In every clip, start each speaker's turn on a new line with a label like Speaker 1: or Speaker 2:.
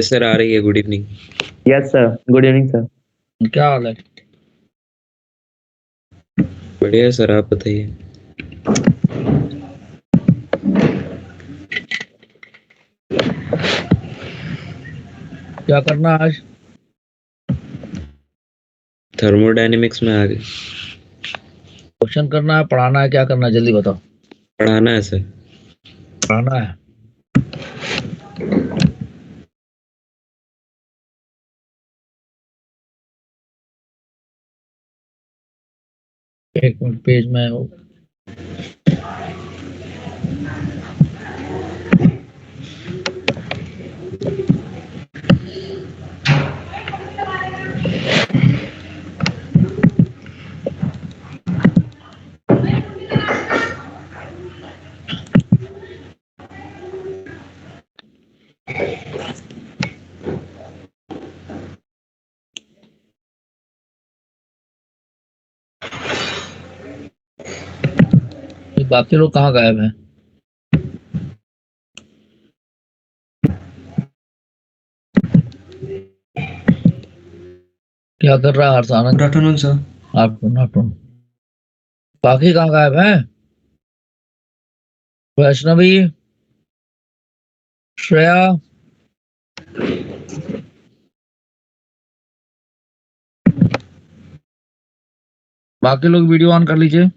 Speaker 1: Sir आ रही है। Good evening.
Speaker 2: Yes sir, good evening sir.
Speaker 3: क्या हाल है?
Speaker 1: बढ़िया सर, आप बताइए।
Speaker 3: क्या करना है आज?
Speaker 1: थर्मोडायनेमिक्स में आ गए।
Speaker 3: क्वेश्चन करना है, पढ़ाना है, क्या करना है? जल्दी बताओ।
Speaker 1: पढ़ाना है सर।
Speaker 3: पढ़ाना है। एक मिनट, पेज में हो। ये बाकी लोग कहाँ गायब हैं? क्या कर रहा है Harsh Anand?
Speaker 4: Good afternoon sir.
Speaker 3: Afternoon. बाकी कहाँ गायब हैं? वैष्णवी, श्रेया, बाकी लोग वीडियो ऑन कर लीजिए।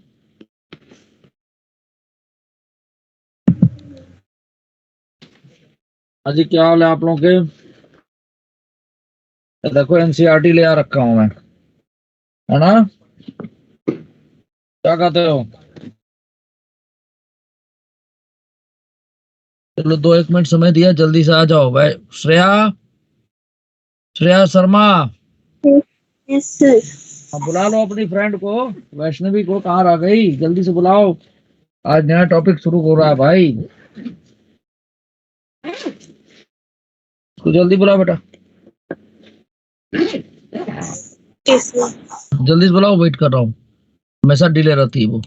Speaker 3: अजी क्या हाल है आप लोगों के? देखो एनसीईआरटी ले आ रखा हूं मैं, है ना? क्या कहते हो? चलो 2-1 मिनट समय दिया, जल्दी से आ जाओ भाई। Shreya, Shreya Sharma,
Speaker 5: yes sir.
Speaker 3: अब बुला लो अपनी फ्रेंड को, वैष्णवी को। कहाँ रह गई? जल्दी से बुलाओ, आज नया टॉपिक शुरू हो रहा है भाई। तो जल्दी बुलाओ बेटा,
Speaker 5: यस सर।
Speaker 3: जल्दी से बुलाओ, वेट कर रहा हूँ। हमेशा डिले रहती है वो।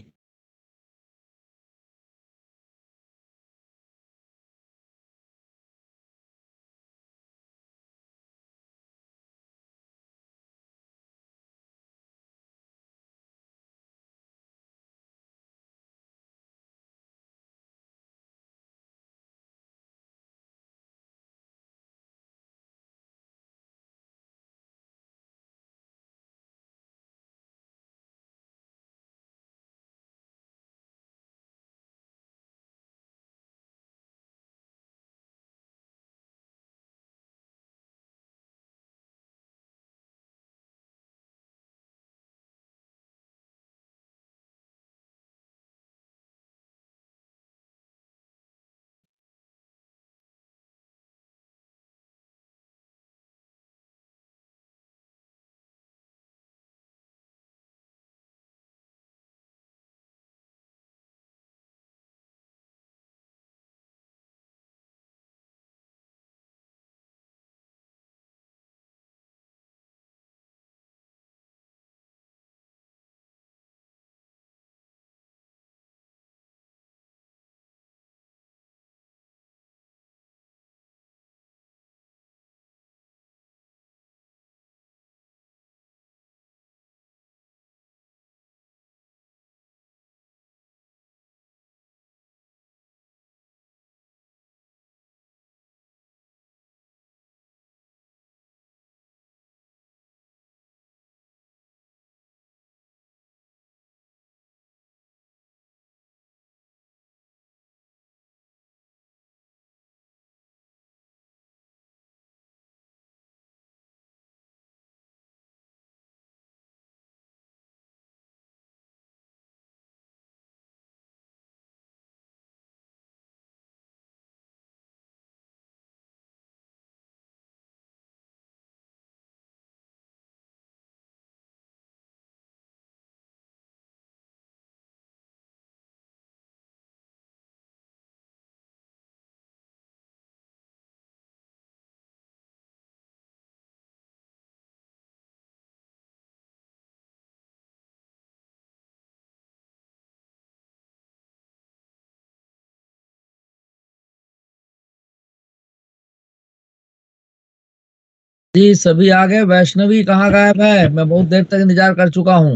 Speaker 3: जी सभी आ गए। वैष्णवी कहाँ गायब है? मैं बहुत देर तक इंतजार कर चुका हूँ।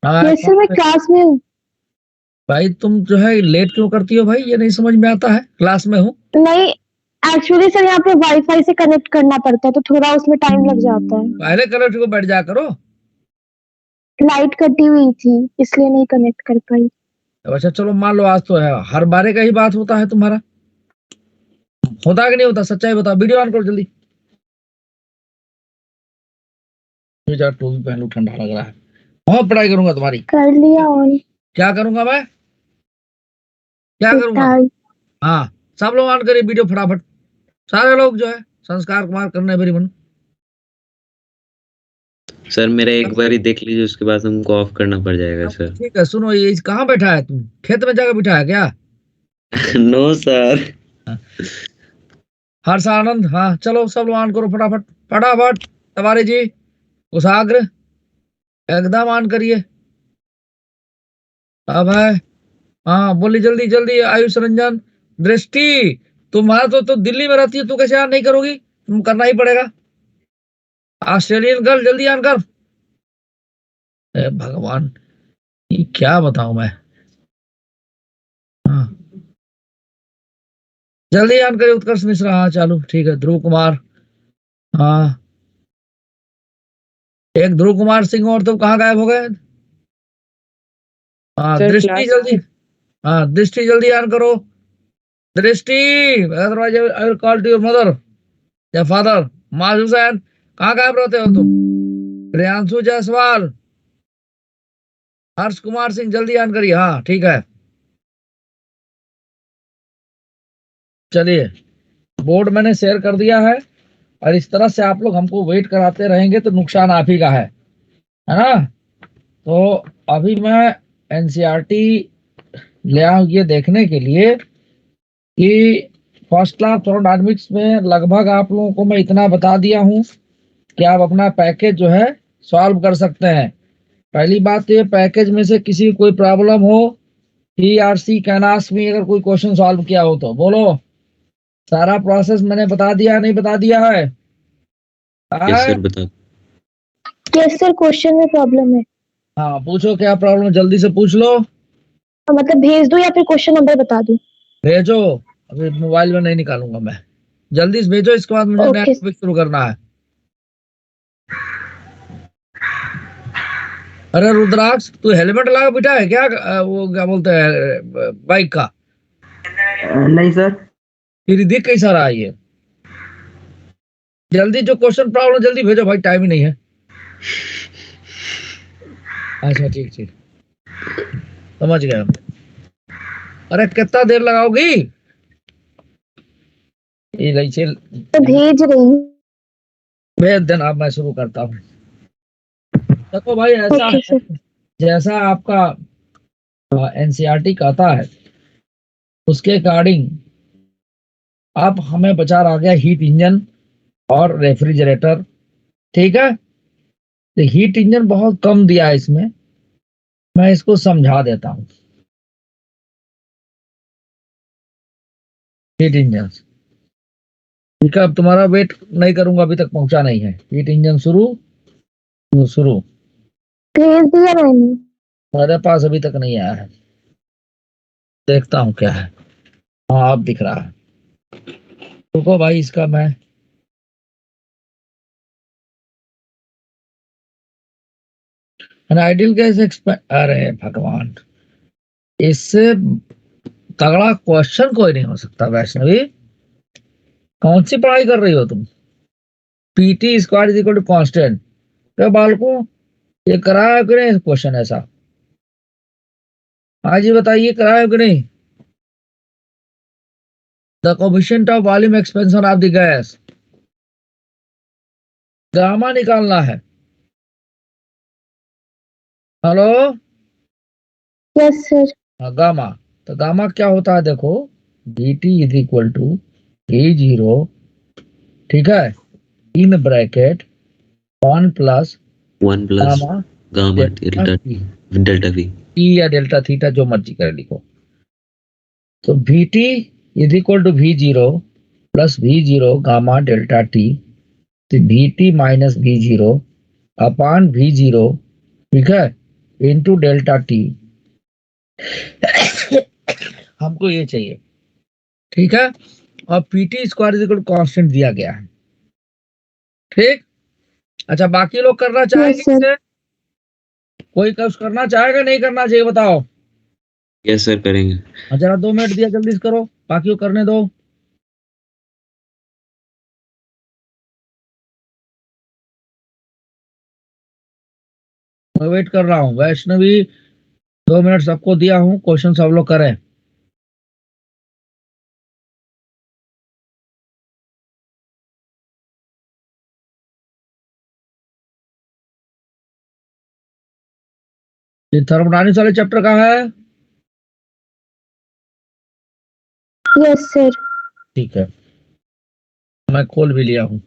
Speaker 5: यस सर, मैं क्लास में हूँ।
Speaker 3: भाई तुम जो है लेट क्यों करती हो भाई? ये नहीं समझ में आता है। क्लास में हूँ।
Speaker 5: नहीं, एक्चुअली सर यहाँ पे वाईफाई से कनेक्ट करना पड़ता है तो थोड़ा उसमें टाइम लग जाता है।
Speaker 3: पहले कलर को बैठ जा करो।
Speaker 5: लाइट कटी हुई थी इसलिए नहीं कनेक्ट कर पाई।
Speaker 3: अच्छा चलो मान लो आज तो है, हर बारे का ही बात होता है तुम्हारा। होता कि नहीं होता? सच्चाई बताओ। वीडियो ऑन करो जल्दी। मुझे टोपी पहन लूं, ठंडा लग रहा है। बहुत पढ़ाई करूंगा तुम्हारी।
Speaker 5: कर लिया ऑन।
Speaker 3: क्या करूंगा मैं? क्या करूंगा?
Speaker 5: पिटाई।
Speaker 3: हाँ, सब लोग ऑन करिए वीडियो फटाफट। सारे लोग जो है संस्कार कुमार करने मेरी मन।
Speaker 1: सर मेरा एक बार ही देख लीजिए, उसके बाद हमको ऑफ करना पड़ जाएगा सर।
Speaker 3: ठीक है सुनो, ये कहाँ बैठा है? तुम खेत में जाकर बिठा है क्या?
Speaker 1: No sir.
Speaker 3: हर्ष आनंद, हाँ चलो सब लोग ऑन करो फटाफट। फटाफट तिवारी जी, कुशाग्र एकदम ऑन करिए। अब है। हाँ बोली जल्दी जल्दी। आयुष रंजन, दृष्टि, तुम्हारा तो दिल्ली में रहती है, तू कैसे ऑन नहीं करोगी? तुम करना ही पड़ेगा। ऑस्ट्रेलियन गर्ल जल्दी ऑन कर। हे भगवान, ये क्या बताऊं मैं। हाँ जल्दी ऑन करिए। उत्कर्ष मिश्रा, हाँ चालू, ठीक है। ध्रुव कुमार, हाँ। एक ध्रुव कुमार सिंह और तुम कहाँ गायब हो गए? हाँ
Speaker 2: सर
Speaker 3: दृष्टि
Speaker 2: क्लास
Speaker 3: जल्दी। हाँ दृष्टि जल्दी ऑन करो। Drishti, otherwise I will call to your mother या फादर। माज हुसैन, कहाँ गायब रहते हो तुम? प्रियांशु जायसवाल, हर्ष कुमार सिंह जल्दी ऑन करिए। हाँ ठीक है। चलिए, बोर्ड मैंने शेयर कर दिया है, और इस तरह से आप लोग हमको वेट कराते रहेंगे तो नुकसान आप ही का है ना? तो अभी मैं एनसीईआरटी ले आऊं ये देखने के लिए कि फर्स्ट क्लास थर्मोडायनामिक्स में लगभग आप लोगों को मैं इतना बता दिया हूं कि आप अपना पैकेज जो है सॉल्व कर सकते हैं। पहली बात तो ये, पैकेज में से किसी कोई प्रॉब्लम हो, टीआरसी कैनास में अगर कोई क्वेश्चन सॉल्व किया हो तो बोलो। सारा प्रोसेस मैंने बता दिया, नहीं बता दिया है?
Speaker 1: यस
Speaker 3: हाँ?
Speaker 1: सर बता।
Speaker 5: यस सर, क्वेश्चन में प्रॉब्लम है।
Speaker 3: हाँ पूछो, क्या प्रॉब्लम है जल्दी से पूछ लो।
Speaker 5: मतलब भेज दूं या फिर क्वेश्चन नंबर बता दूं?
Speaker 3: भेजो, अभी मोबाइल में नहीं निकालूंगा मैं। जल्दी से भेजो, इसके बाद मुझे नया
Speaker 5: ओके।
Speaker 3: टॉपिक शुरू करना है। अरे रुद्राक्ष, तू हेलमेट लगा बैठा है क्या? वो क्या बोलते हैं बाइक का?
Speaker 2: नहीं सर।
Speaker 3: फिर देख कैसा रहा ये। जल्दी जो क्वेश्चन प्रॉब्लम जल्दी भेजो भाई, टाइम ही नहीं है। अच्छा ठीक ठीक, समझ गया। अरे कितना देर लगाओगी? ये लीजिए,
Speaker 5: तो भेज रही हूँ।
Speaker 3: भेज देना। अब मैं शुरू करता हूँ। देखो भाई ऐसा
Speaker 5: ओके
Speaker 3: है,
Speaker 5: सर।
Speaker 3: जैसा आपका एनसीईआरटी कहता है उसके अकॉर्डिंग आप हमें बचा रहा गया हीट इंजन और रेफ्रिजरेटर। ठीक है, तो हीट इंजन बहुत कम दिया है इसमें, मैं इसको समझा देता हूँ। हीट इंजन, ठीक है। अब तुम्हारा वेट नहीं करूंगा, अभी तक पहुंचा नहीं है। हीट इंजन शुरू, शुरू।
Speaker 5: भेज दिया मैंने।
Speaker 3: मेरे पास अभी तक नहीं आया है, देखता हूँ क्या है। हाँ अब दिख रहा है। रुको भाई, इसका मैं आइडियल गैस अरे भगवान, इससे तगड़ा क्वेश्चन कोई नहीं हो सकता। वैष्णवी, कौन सी पढ़ाई कर रही हो तुम? PT square is equal to constant. तो बालको, ये कराया कि नहीं क्वेश्चन ऐसा? हाँ जी बताइए, कराया कि नहीं? The coefficient of volume expansion of the gas, gamma निकालना है। हेलो?
Speaker 5: Yes sir.
Speaker 3: हाँ गामा। तो गामा क्या होता है देखो, D T is equal to E zero, ठीक है, in bracket 1 plus
Speaker 1: 1 plus
Speaker 3: gamma
Speaker 1: gamma
Speaker 3: delta
Speaker 1: delta
Speaker 3: T.
Speaker 1: Delta V.
Speaker 3: E या डेल्टा थीटा जो मर्जी कर लिखो। तो V T is equal to V zero plus V zero gamma delta T. VT minus V0 upon V0, ठीक है, into delta T. हमको ये चाहिए, ठीक है। और PT स्क्वायर इक्वल कांस्टेंट दिया गया है, ठीक। अच्छा, बाकी लोग करना चाहेंगे
Speaker 5: Yes, sir.
Speaker 3: इसे? कोई कुछ करना चाहेगा, नहीं करना चाहिए, बताओ।
Speaker 1: यस सर करेंगे।
Speaker 3: जरा 2 मिनट दिया, जल्दी से करो, बाकी को करने दो। मैं वेट कर रहा हूँ। वैष्णवी, 2 मिनट सबको दिया हूँ, क्वेश्चन सब लोग करें। ये थर्मोडायनामिक्स वाले चैप्टर का है,
Speaker 5: Yes, sir.
Speaker 3: ठीक है। मैं खोल भी लिया हूँ,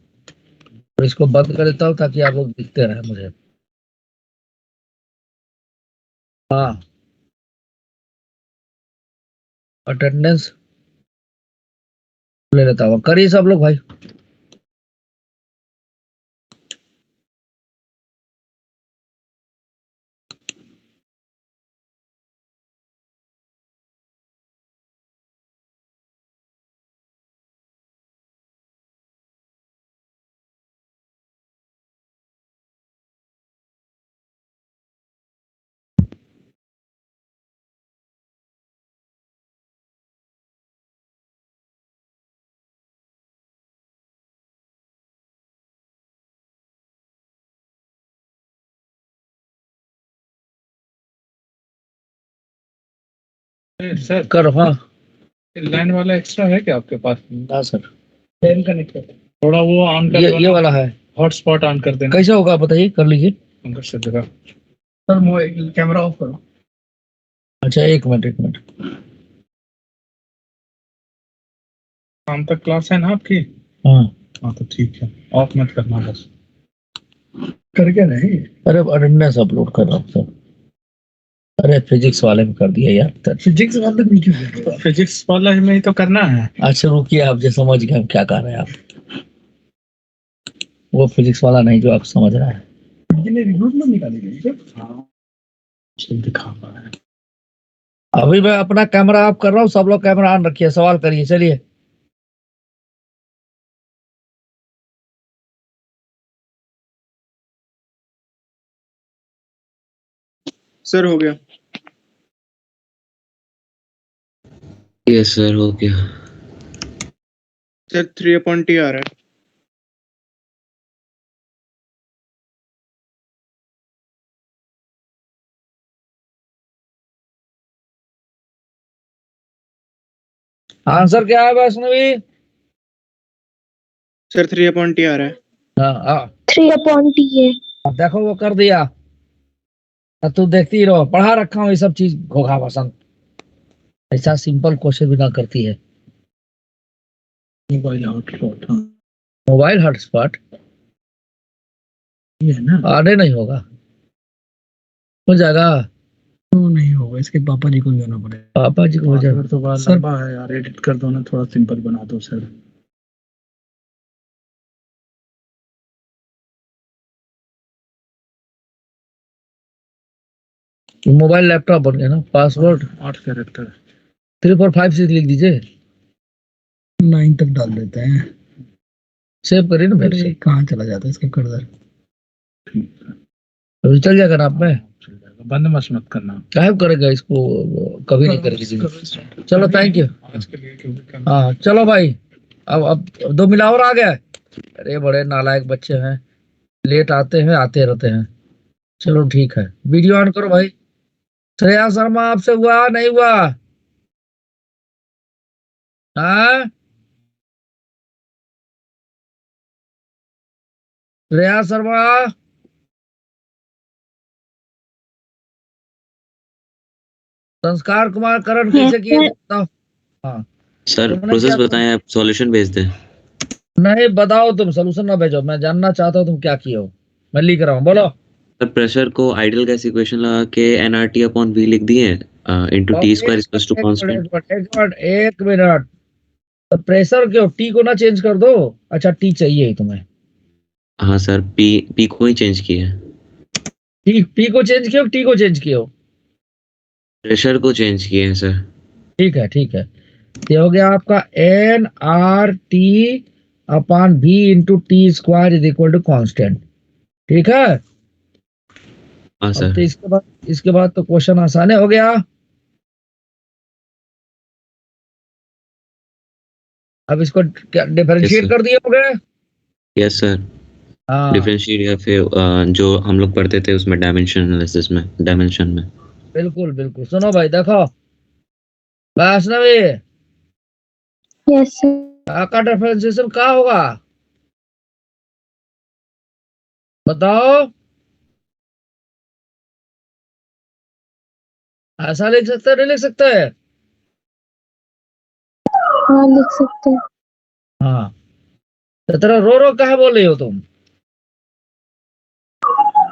Speaker 3: तो इसको बंद कर देता हूँ ताकि आप लोग दिखते रहे मुझे। हाँ, अटेंडेंस ले लेता हूँ, करिए सब लोग भाई।
Speaker 4: सर
Speaker 3: करो, हाँ।
Speaker 4: लाइन वाला एक्स्ट्रा है क्या आपके पास?
Speaker 3: ना सर,
Speaker 4: फैन कनेक्टर थोड़ा वो ऑन कर
Speaker 3: ये वाला है।
Speaker 4: हॉटस्पॉट ऑन कर देना।
Speaker 3: कैसे होगा बताइए, कर लीजिए।
Speaker 4: अंकल से जगह सर कैमरा ऑफ करो।
Speaker 3: अच्छा, एक मिनट।
Speaker 4: शाम तक क्लास है ना आपकी?
Speaker 3: हाँ,
Speaker 4: हाँ तो ठीक है, ऑफ मत करना बस। करके नहीं।
Speaker 3: अरे अटेंडेंस अपलोड कर रहा हूँ सर। अरे फिजिक्स वाले में कर दिया यार।
Speaker 4: फिजिक्स वाले में क्यों? फिजिक्स वाला में ही तो करना है।
Speaker 3: अच्छा रुकिए, आप जो समझ गए हम क्या कर रहे हैं आप। वो फिजिक्स वाला नहीं जो आप समझ रहे हैं।
Speaker 4: निकाली गई हाँ, दिखा पा रहा है।
Speaker 3: अभी मैं अपना कैमरा ऑफ कर रहा हूँ, सब लोग कैमरा ऑन रखिए, सवाल करिए, चलिए।
Speaker 6: सर हो गया।
Speaker 1: यस सर हो गया।
Speaker 6: सर 3/T आ रहा है।
Speaker 3: आंसर क्या है वैष्णवी?
Speaker 6: सर 3/T आ रहा है।
Speaker 3: हाँ,
Speaker 5: 3/T है।
Speaker 3: देखो वो कर दिया। अब तू देखती रहो, पढ़ा रखा हूँ ये सब चीज, घोघा बसंत ऐसा सिंपल क्वेश्चन भी ना करती है।
Speaker 4: मोबाइल हॉटस्पॉट
Speaker 3: मोबाइल हॉटस्पॉट
Speaker 4: ये है ना,
Speaker 3: आने नहीं होगा, हो जाएगा।
Speaker 4: तो नहीं होगा, इसके पापा जी को जाना पड़ेगा।
Speaker 3: पापा जी को हो जाएगा।
Speaker 4: तो बड़ा लंबा है यार, एडिट कर दो ना, थोड़ा सिंपल बना दो सर।
Speaker 3: मोबाइल लैपटॉप बन गया ना, पासवर्ड
Speaker 4: 8 कैरेक्टर
Speaker 3: 3456 लिख दीजिए,
Speaker 4: 9 तक डाल देते हैं।
Speaker 3: सेव करिए ना मेरे
Speaker 4: अरे
Speaker 3: से।
Speaker 4: कहाँ चला जाता है इसका कर्सर?
Speaker 3: अभी चल जाएगा ना आप में,
Speaker 4: बंद मत करना।
Speaker 3: क्या करेगा इसको, कभी नहीं करेगी जिंदगी। चलो थैंक यू।
Speaker 4: आज के लिए क्योंकि
Speaker 3: हाँ चलो भाई, अब 2 मिला और आ गया। अरे बड़े नालायक बच्चे हैं, लेट आते हैं, आते रहते हैं। चलो ठीक है, वीडियो ऑन करो भाई। श्रेया शर्मा आपसे हुआ नहीं हुआ? हाँ, श्रेया शर्मा, संस्कार कुमार करण कैसे किए थे बताओ? हाँ,
Speaker 1: सर
Speaker 3: तुमने
Speaker 1: प्रोसेस
Speaker 3: किया था?
Speaker 1: बताएं, आप सॉल्यूशन भेज दें।
Speaker 3: नहीं बताओ, तुम सोल्यूशन ना भेजो, मैं जानना चाहता हूँ तुम क्या किए हो, मैं लिख रहा हूँ, बोलो।
Speaker 1: सर प्रेशर को आइडियल गैस इक्वेशन लगा के एनआरटी अपॉन वी लिख दिए into T square equals to constant.
Speaker 3: एक मिनट, तो प्रेशर क्यों, टी को ना चेंज कर दो। अच्छा टी चाहिए ही तुम्हें,
Speaker 1: हाँ सर, पी को ही चेंज किया है।
Speaker 3: पी को चेंज किया, टी को चेंज किया?
Speaker 1: प्रेशर को चेंज किए हैं सर।
Speaker 3: ठीक है, ठीक है। ये हो गया आपका N R T upon V into T square is equal to constant. ठीक है।
Speaker 1: हाँ
Speaker 3: अब
Speaker 1: सर।
Speaker 3: तो इसके बाद तो क्वेश्चन आसान है, हो गया। अब इसको डिफरेंशिएट
Speaker 1: सर।
Speaker 3: कर दिए हो गए।
Speaker 1: Yes sir.
Speaker 3: हाँ,
Speaker 1: डिफरेंशिएट या फिर जो हम लोग पढ़ते थे उसमें डायमेंशन एनालिसिस में, डायमेंशन में।
Speaker 3: बिल्कुल बिल्कुल। सुनो भाई, देखो वैष्णवी,
Speaker 5: यस सर।
Speaker 3: का डिफरेंशिएशन क्या होगा बताओ? ऐसा लिख सकते हैं, नहीं लिख सकते?
Speaker 5: हाँ लिख सकते हैं।
Speaker 3: हाँ, तो तेरा रो रो कहा बोल रही हो तुम?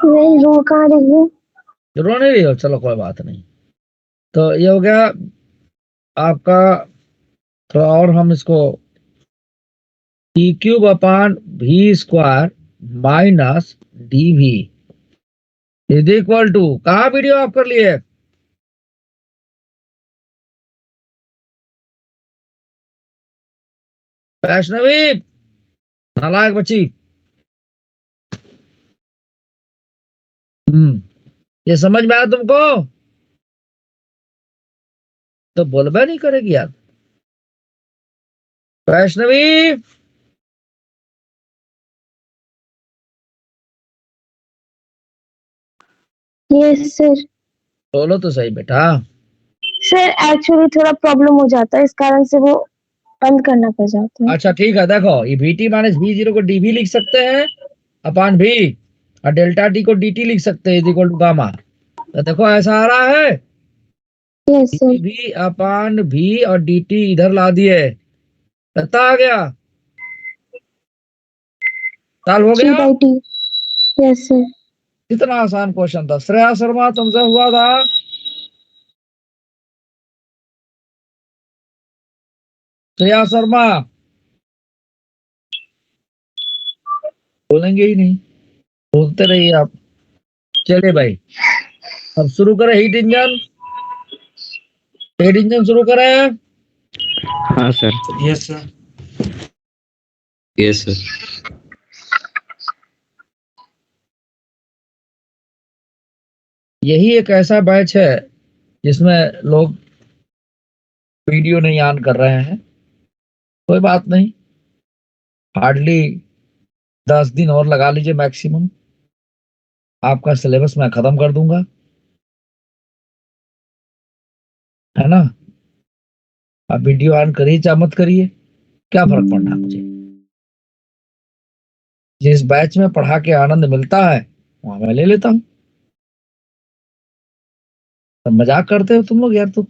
Speaker 5: नहीं रो कहाँ रही हूँ।
Speaker 3: रो नहीं रही हो, चलो कोई बात नहीं। तो ये हो गया आपका। थोड़ा और हम इसको T cube upon V square minus D V is equal to, कहा वीडियो ऑफ कर लिए? वैष्णवी, नालायक बच्ची। ये समझ में आया तुमको? तो बोलबे नहीं करेगी यार वैष्णवी।
Speaker 5: Yes sir.
Speaker 3: बोलो तो सही बेटा।
Speaker 5: सर एक्चुअली थोड़ा प्रॉब्लम हो जाता है, इस कारण से वो बंद करना पड़ जाता है।
Speaker 3: अच्छा ठीक है, देखो ये we T minus we zero को डी वी लिख सकते हैं अपान वी, और डेल्टा टी को डी टी लिख सकते हैं इज इक्वल टू गामा। तो देखो ऐसा आ रहा है,
Speaker 5: yes sir.
Speaker 3: D V upon V और डी टी इधर ला दिए, कितना आ गया? साल हो
Speaker 5: थ्री
Speaker 3: गया।
Speaker 5: By T. Yes sir.
Speaker 3: कितना आसान क्वेश्चन था। श्रेया शर्मा, तुमसे हुआ था? श्रेया शर्मा बोलेंगे ही नहीं, बोलते रहिए आप। चलिए भाई, अब शुरू करें हीट इंजन। हीट इंजन शुरू करें।
Speaker 2: हाँ sir.
Speaker 4: Yes sir.
Speaker 1: Yes sir.
Speaker 3: यही एक ऐसा बैच है जिसमें लोग वीडियो नहीं ऑन कर रहे हैं। कोई बात नहीं, हार्डली 10 दिन और लगा लीजिए मैक्सिमम, आपका सिलेबस मैं खत्म कर दूंगा, है ना? आप वीडियो ऑन करिए चाहे मत करिए, क्या फर्क पड़ रहा है मुझे। जिस बैच में पढ़ा के आनंद मिलता है वहां मैं ले लेता हूँ। तो मजाक करते हो तुम लोग यार। तो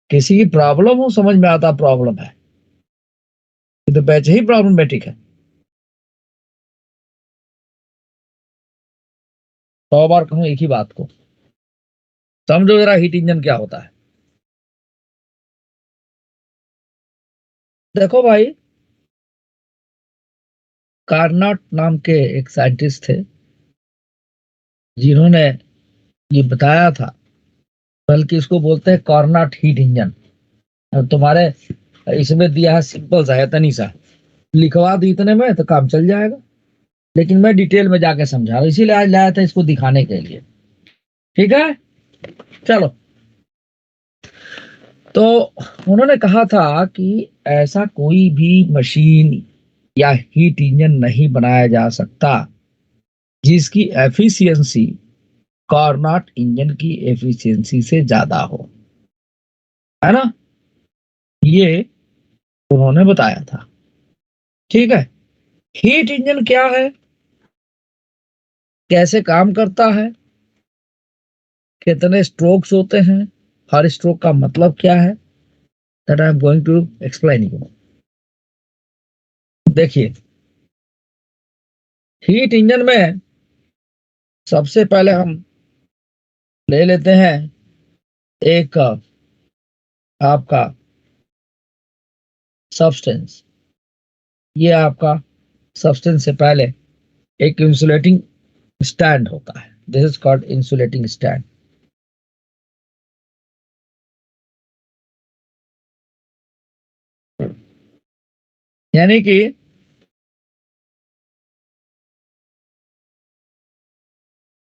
Speaker 3: किसी की प्रॉब्लम हो समझ में आता प्रॉब्लम है, ये तो बैच ही प्रॉब्लमेटिक है। 100 बार कहूं एक ही बात को, समझो जरा हीट इंजन क्या होता है। देखो भाई, कार्नट नाम के एक साइंटिस्ट थे जिन्होंने ये बताया था, बल्कि इसको बोलते हैं कार्नट हीट इंजन। अब तुम्हारे इसमें दिया है सिंपल सा है, इतनी सा लिखवा दी, इतने में तो काम चल जाएगा। लेकिन मैं डिटेल में जाके समझा रहा हूं, इसीलिए आज लाया था इसको दिखाने के लिए। ठीक है, चलो। तो उन्होंने कहा था कि ऐसा कोई भी मशीन या हीट इंजन नहीं बनाया जा सकता जिसकी एफिशिएंसी कार्नट इंजन की एफिशिएंसी से ज्यादा हो, है ना? ये उन्होंने बताया था। ठीक है, हीट इंजन क्या है, कैसे काम करता है, कितने स्ट्रोक्स होते हैं, हर स्ट्रोक का मतलब क्या है, that I am going to explain you. देखिए, हीट इंजन में सबसे पहले हम ले लेते हैं एक आपका सब्सटेंस, ये आपका सब्सटेंस से पहले एक इंसुलेटिंग स्टैंड होता है. This is called insulating stand. यानी कि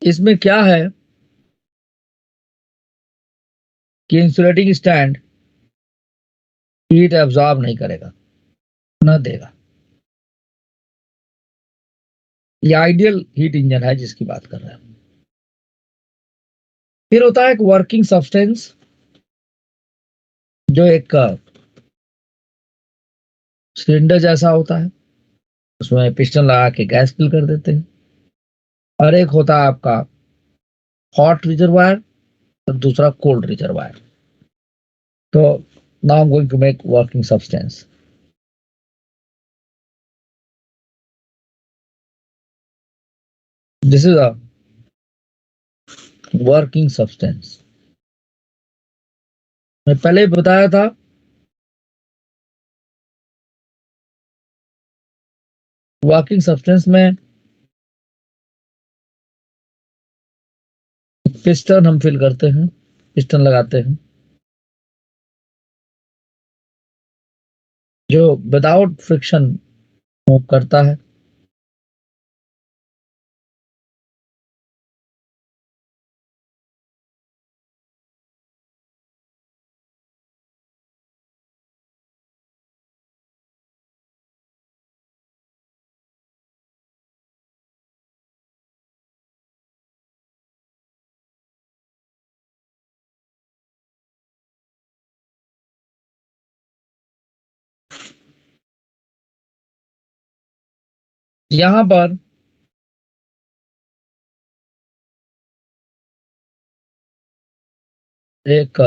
Speaker 3: इसमें क्या है कि इंसुलेटिंग स्टैंड हीट एब्जॉर्ब नहीं करेगा, न देगा. ये आइडियल हीट इंजन है जिसकी बात कर रहे हैं. फिर होता है एक वर्किंग सब्सटेंस, जो एक सिलेंडर जैसा होता है, उसमें पिस्टन लगा के गैस फिल कर देते हैं. और एक होता है आपका हॉट रिजर्वायर और दूसरा कोल्ड रिजर्वायर. तो now I am going to make working substance. This is a working substance. मैं पहले ही बताया था वर्किंग सब्सटेंस में पिस्टन हम फिल करते हैं, पिस्टन लगाते हैं, जो विदाउट फ्रिक्शन मूव करता है. यहां पर एक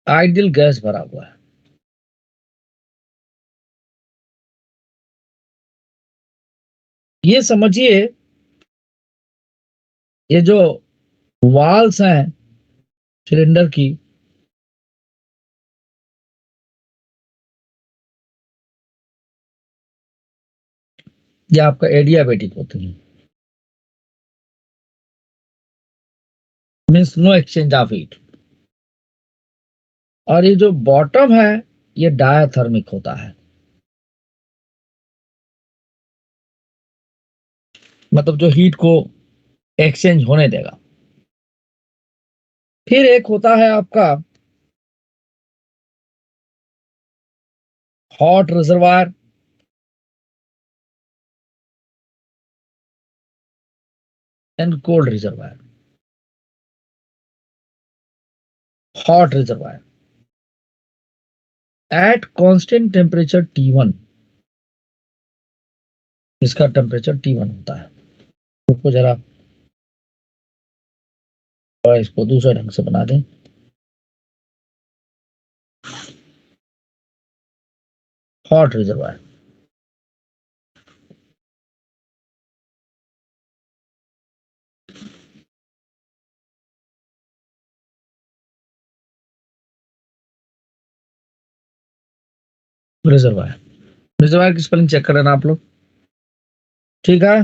Speaker 3: आइडियल गैस भरा हुआ है. ये समझिए, ये जो वाल्स हैं सिलेंडर की, ये आपका एडियाबेटिक होती है. Means no exchange of heat. और ये जो बॉटम है ये डायथर्मिक होता है, मतलब जो हीट को एक्सचेंज होने देगा. फिर एक होता है आपका hot reservoir and cold reservoir. Hot reservoir at constant temperature T1, इसका टेम्परेचर T1 होता है. उसको जरा और इसको दूसरे ढंग से बना दें. हॉट रिजर्वायर रिजर्वायर रिजर्वायर की स्पेलिंग चेक कर लेना आप लोग, ठीक है.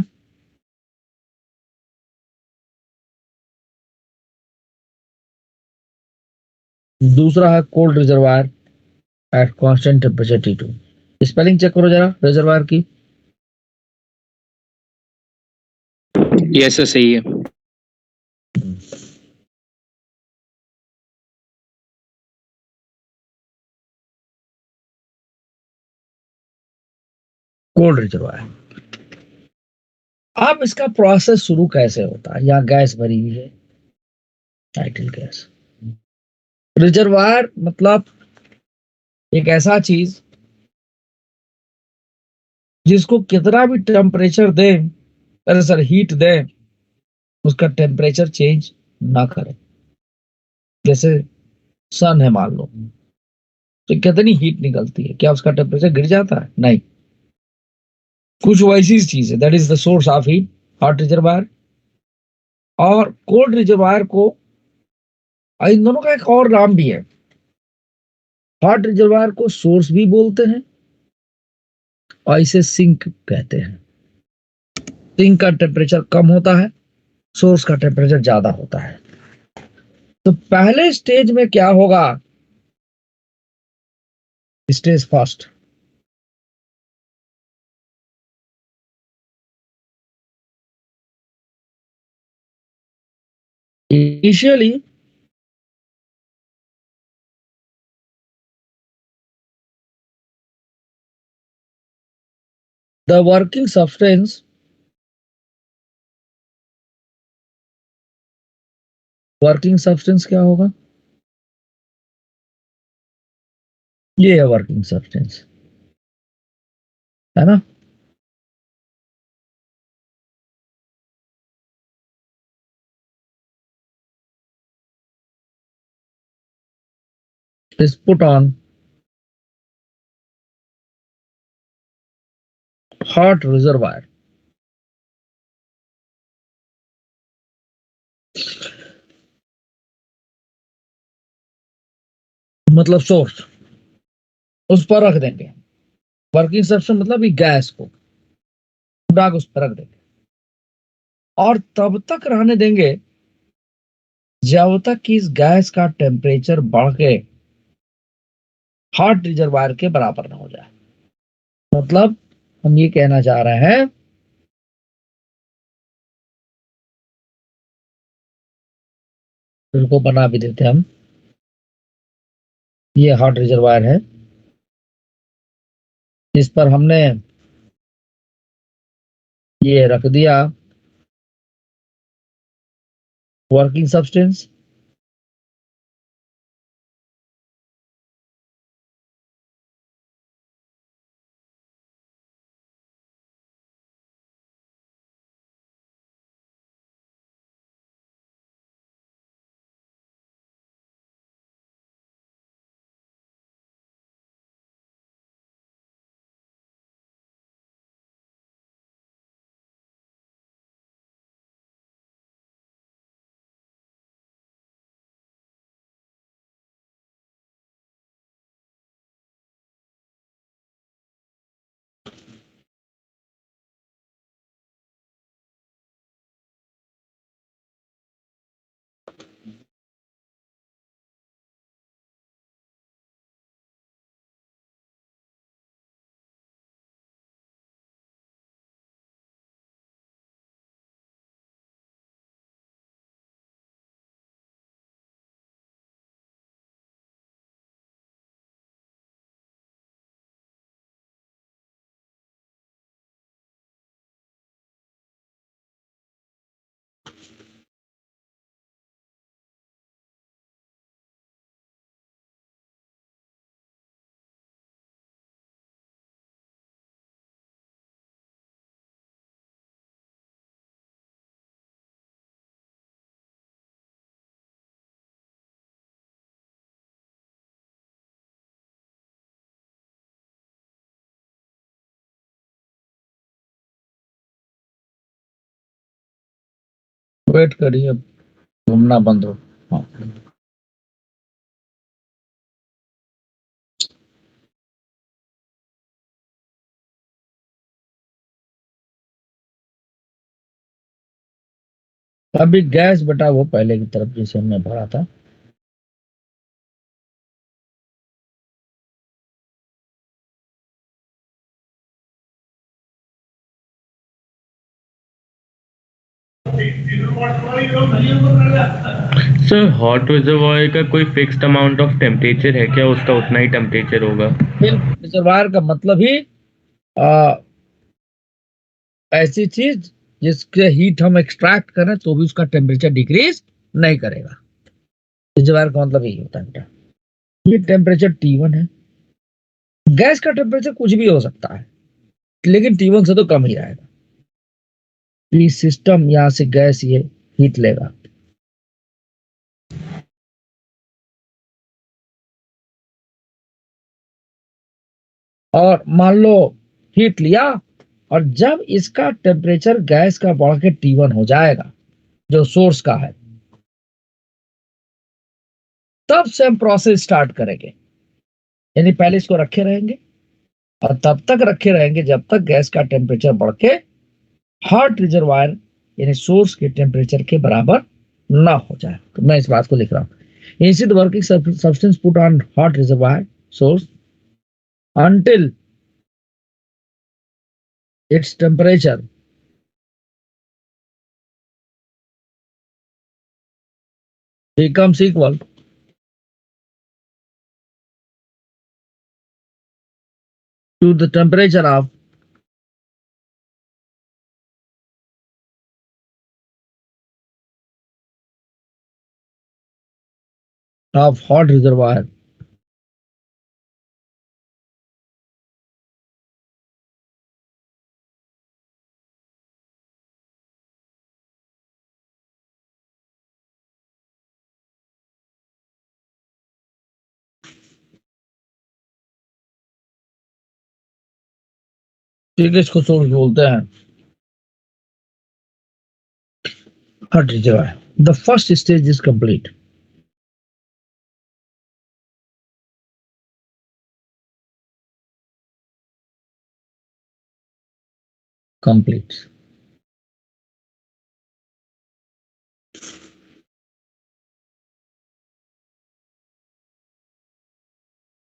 Speaker 3: दूसरा है cold reservoir at constant temperature T2. Spelling check करो जरा रिजर्वायर की.
Speaker 2: यस सर, सही है. Cold reservoir. अब इसका प्रोसेस शुरू कैसे होता है? यहाँ गैस भरी हुई है, आइडियल गैस. रिजर्वायर मतलब एक ऐसा चीज जिसको कितना भी टेम्परेचर दे, अरे सर हीट दे, उसका टेम्परेचर चेंज ना करे. जैसे सन है मान लो,
Speaker 3: तो कितनी हीट निकलती है, क्या उसका टेम्परेचर गिर जाता है? नहीं, कुछ वैसी चीज है, that is the source of heat, hot reservoir और कोल्ड रिजर्वायर को। इन दोनों का एक और नाम भी है, हॉट रिजर्वायर को सोर्स भी बोलते हैं और इसे सिंक कहते हैं। सिंक का टेम्परेचर कम होता है, सोर्स का टेम्परेचर ज्यादा होता है। तो पहले स्टेज में क्या होगा? Stage first, initially the working substance, working substance क्या होगा? ये है वर्किंग सब्सटेंस, है ना? is put on hot reservoir, मतलब सोर्स, उस पर रख देंगे। वर्किंग सब्सटेंस मतलब ये गैस को डाक उस पर रख देंगे और तब तक रहने देंगे जब तक कि इस गैस का टेम्परेचर बढ़ के हॉट रिजर्वायर के बराबर ना हो जाए। मतलब हम ये कहना चाह रहे हैं, इनको बना भी देते हम, ये हॉट रिजर्वायर है, इस पर हमने ये रख दिया वर्किंग सब्सटेंस। वेट करिए, घूमना बंद हो। हाँ। अभी गैस बटा वो पहले की तरफ जैसे हमने भरा था।
Speaker 7: सर हॉट रिजर्वायर का कोई फिक्स्ड अमाउंट ऑफ टेम्परेचर है क्या? उसका उतना ही टेम्परेचर होगा?
Speaker 3: रिजर्वायर का मतलब ही ऐसी चीज जिसके हीट हम एक्सट्रैक्ट करें तो भी उसका टेम्परेचर डिक्रीज नहीं करेगा। रिजर्वायर का मतलब यही होता है। ये टेम्परेचर T1 है। गैस का टेम्परेचर कुछ भी हो सकता है, लेकिन T1 से तो कम ही रहेगा। ये सिस्टम यहाँ से गैस ये हीट लेगा। और मान लो हीट लिया, और जब इसका टेम्परेचर गैस का बढ़ के T1 हो जाएगा जो सोर्स का है, तब से हम प्रोसेस स्टार्ट करेंगे। यानी पहले इसको रखे रहेंगे और तब तक रखे रहेंगे जब तक गैस का टेम्परेचर बढ़ के हॉट रिजर्वायर यानी सोर्स के टेम्परेचर के बराबर ना हो जाए। तो मैं इस बात को लिख रहा हूं, instead working substance put on hot reservoir source until its temperature becomes equal to the temperature of hot reservoir. ठीक है, इसको सोर्स बोलते हैं hot reservoir. The first stage is complete. Complete.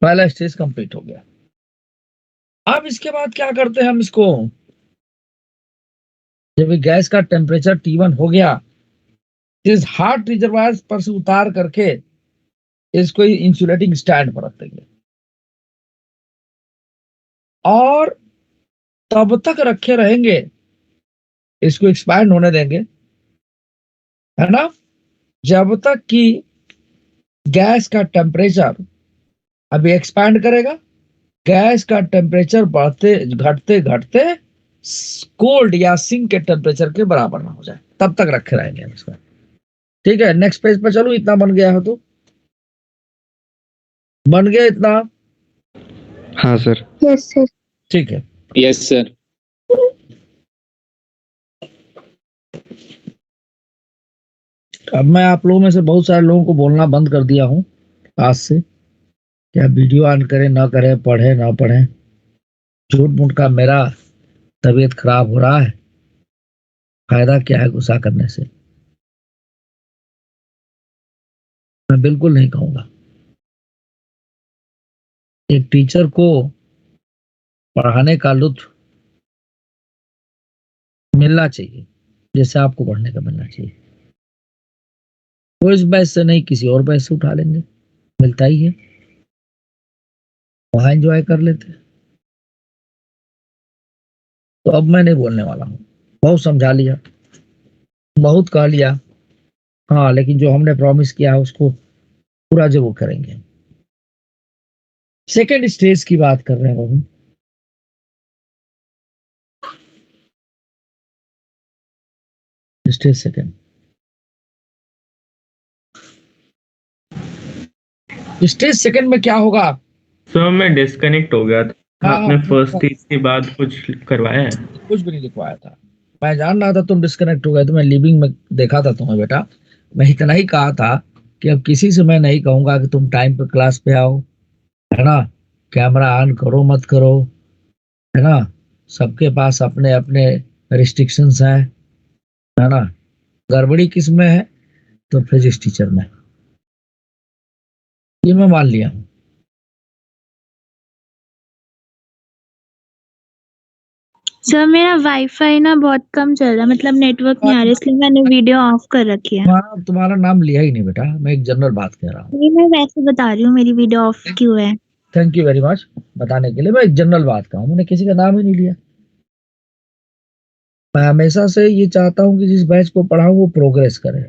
Speaker 3: पहला स्टेज कंप्लीट हो गया। अब इसके बाद क्या करते हैं हम इसको, जब गैस का टेम्परेचर T1 हो गया, इस हॉट रिजर्वायर पर से उतार करके इसको इंसुलेटिंग स्टैंड पर रख देंगे और तब तक रखे रहेंगे, इसको एक्सपैंड होने देंगे, है ना, जब तक कि गैस का टेम्परेचर अभी एक्सपैंड करेगा, गैस का टेम्परेचर बढ़ते घटते घटते कोल्ड या सिंक के टेम्परेचर के बराबर ना हो जाए, तब तक रखे रहेंगे हम इसको। ठीक है, नेक्स्ट पेज पर चलो। इतना बन गया है तो बन गया इतना?
Speaker 1: हाँ सर।
Speaker 5: Yes sir.
Speaker 3: ठीक है।
Speaker 8: Yes sir.
Speaker 3: अब मैं आप लोगों में से बहुत सारे लोगों को बोलना बंद कर दिया हूं आज से, क्या वीडियो ऑन करें ना करें, पढ़े ना पढ़े, झूठ मूठ का मेरा तबीयत खराब हो रहा है, फायदा क्या है गुस्सा करने से? मैं बिल्कुल नहीं कहूंगा। एक टीचर को पढ़ाने का लुत्फ मिलना चाहिए जैसे आपको पढ़ने का मिलना चाहिए। वो इस बैच से नहीं किसी और बैच से उठा लेंगे, मिलता ही है, वहां एंजॉय कर लेते। तो अब मैं नहीं बोलने वाला हूँ, बहुत समझा लिया, बहुत कह लिया। हाँ, लेकिन जो हमने प्रॉमिस किया है उसको पूरा जरूर करेंगे। सेकेंड स्टेज की बात कर रहे हैं बाबू। Stage second. स्टेज सेकेंड में क्या होगा?
Speaker 7: सर मैं डिस्कनेक्ट हो गया था।
Speaker 3: हाँ,
Speaker 7: आपने फर्स्ट स्टेज के बाद कुछ करवाया है?
Speaker 3: कुछ भी नहीं लिखवाया था। मैं जान रहा था तुम डिस्कनेक्ट हो गए, तो मैं लिविंग में देखा था तुम्हें बेटा। मैं इतना ही कहा था कि अब किसी से मैं नहीं कहूंगा कि तुम टाइम पे क्लास पे आओ, है ना, कैमरा ऑन करो मत करो, है ना, सबके पास अपने अपने रिस्ट्रिक्शंस हैं, है ना। गड़बड़ी किस में है? तो फिजिक्स टीचर में। ये मैं मान लिया हूं।
Speaker 9: सर मेरा वाईफाई ना बहुत कम चल रहा है, मतलब नेटवर्क नहीं आ रहा, इसलिए मैंने वीडियो ऑफ कर रखी है।
Speaker 3: तुम्हारा नाम लिया ही नहीं बेटा, मैं एक जनरल बात कह रहा हूँ।
Speaker 9: नहीं, मैं वैसे बता रही हूँ मेरी वीडियो ऑफ क्यों है।
Speaker 3: थैंक यू वेरी मच बताने के लिए। मैं एक जनरल बात कहा हूँ, मैंने किसी का नाम ही नहीं लिया। मैं हमेशा से ये चाहता हूँ कि जिस बैच को पढ़ाऊं वो प्रोग्रेस करे,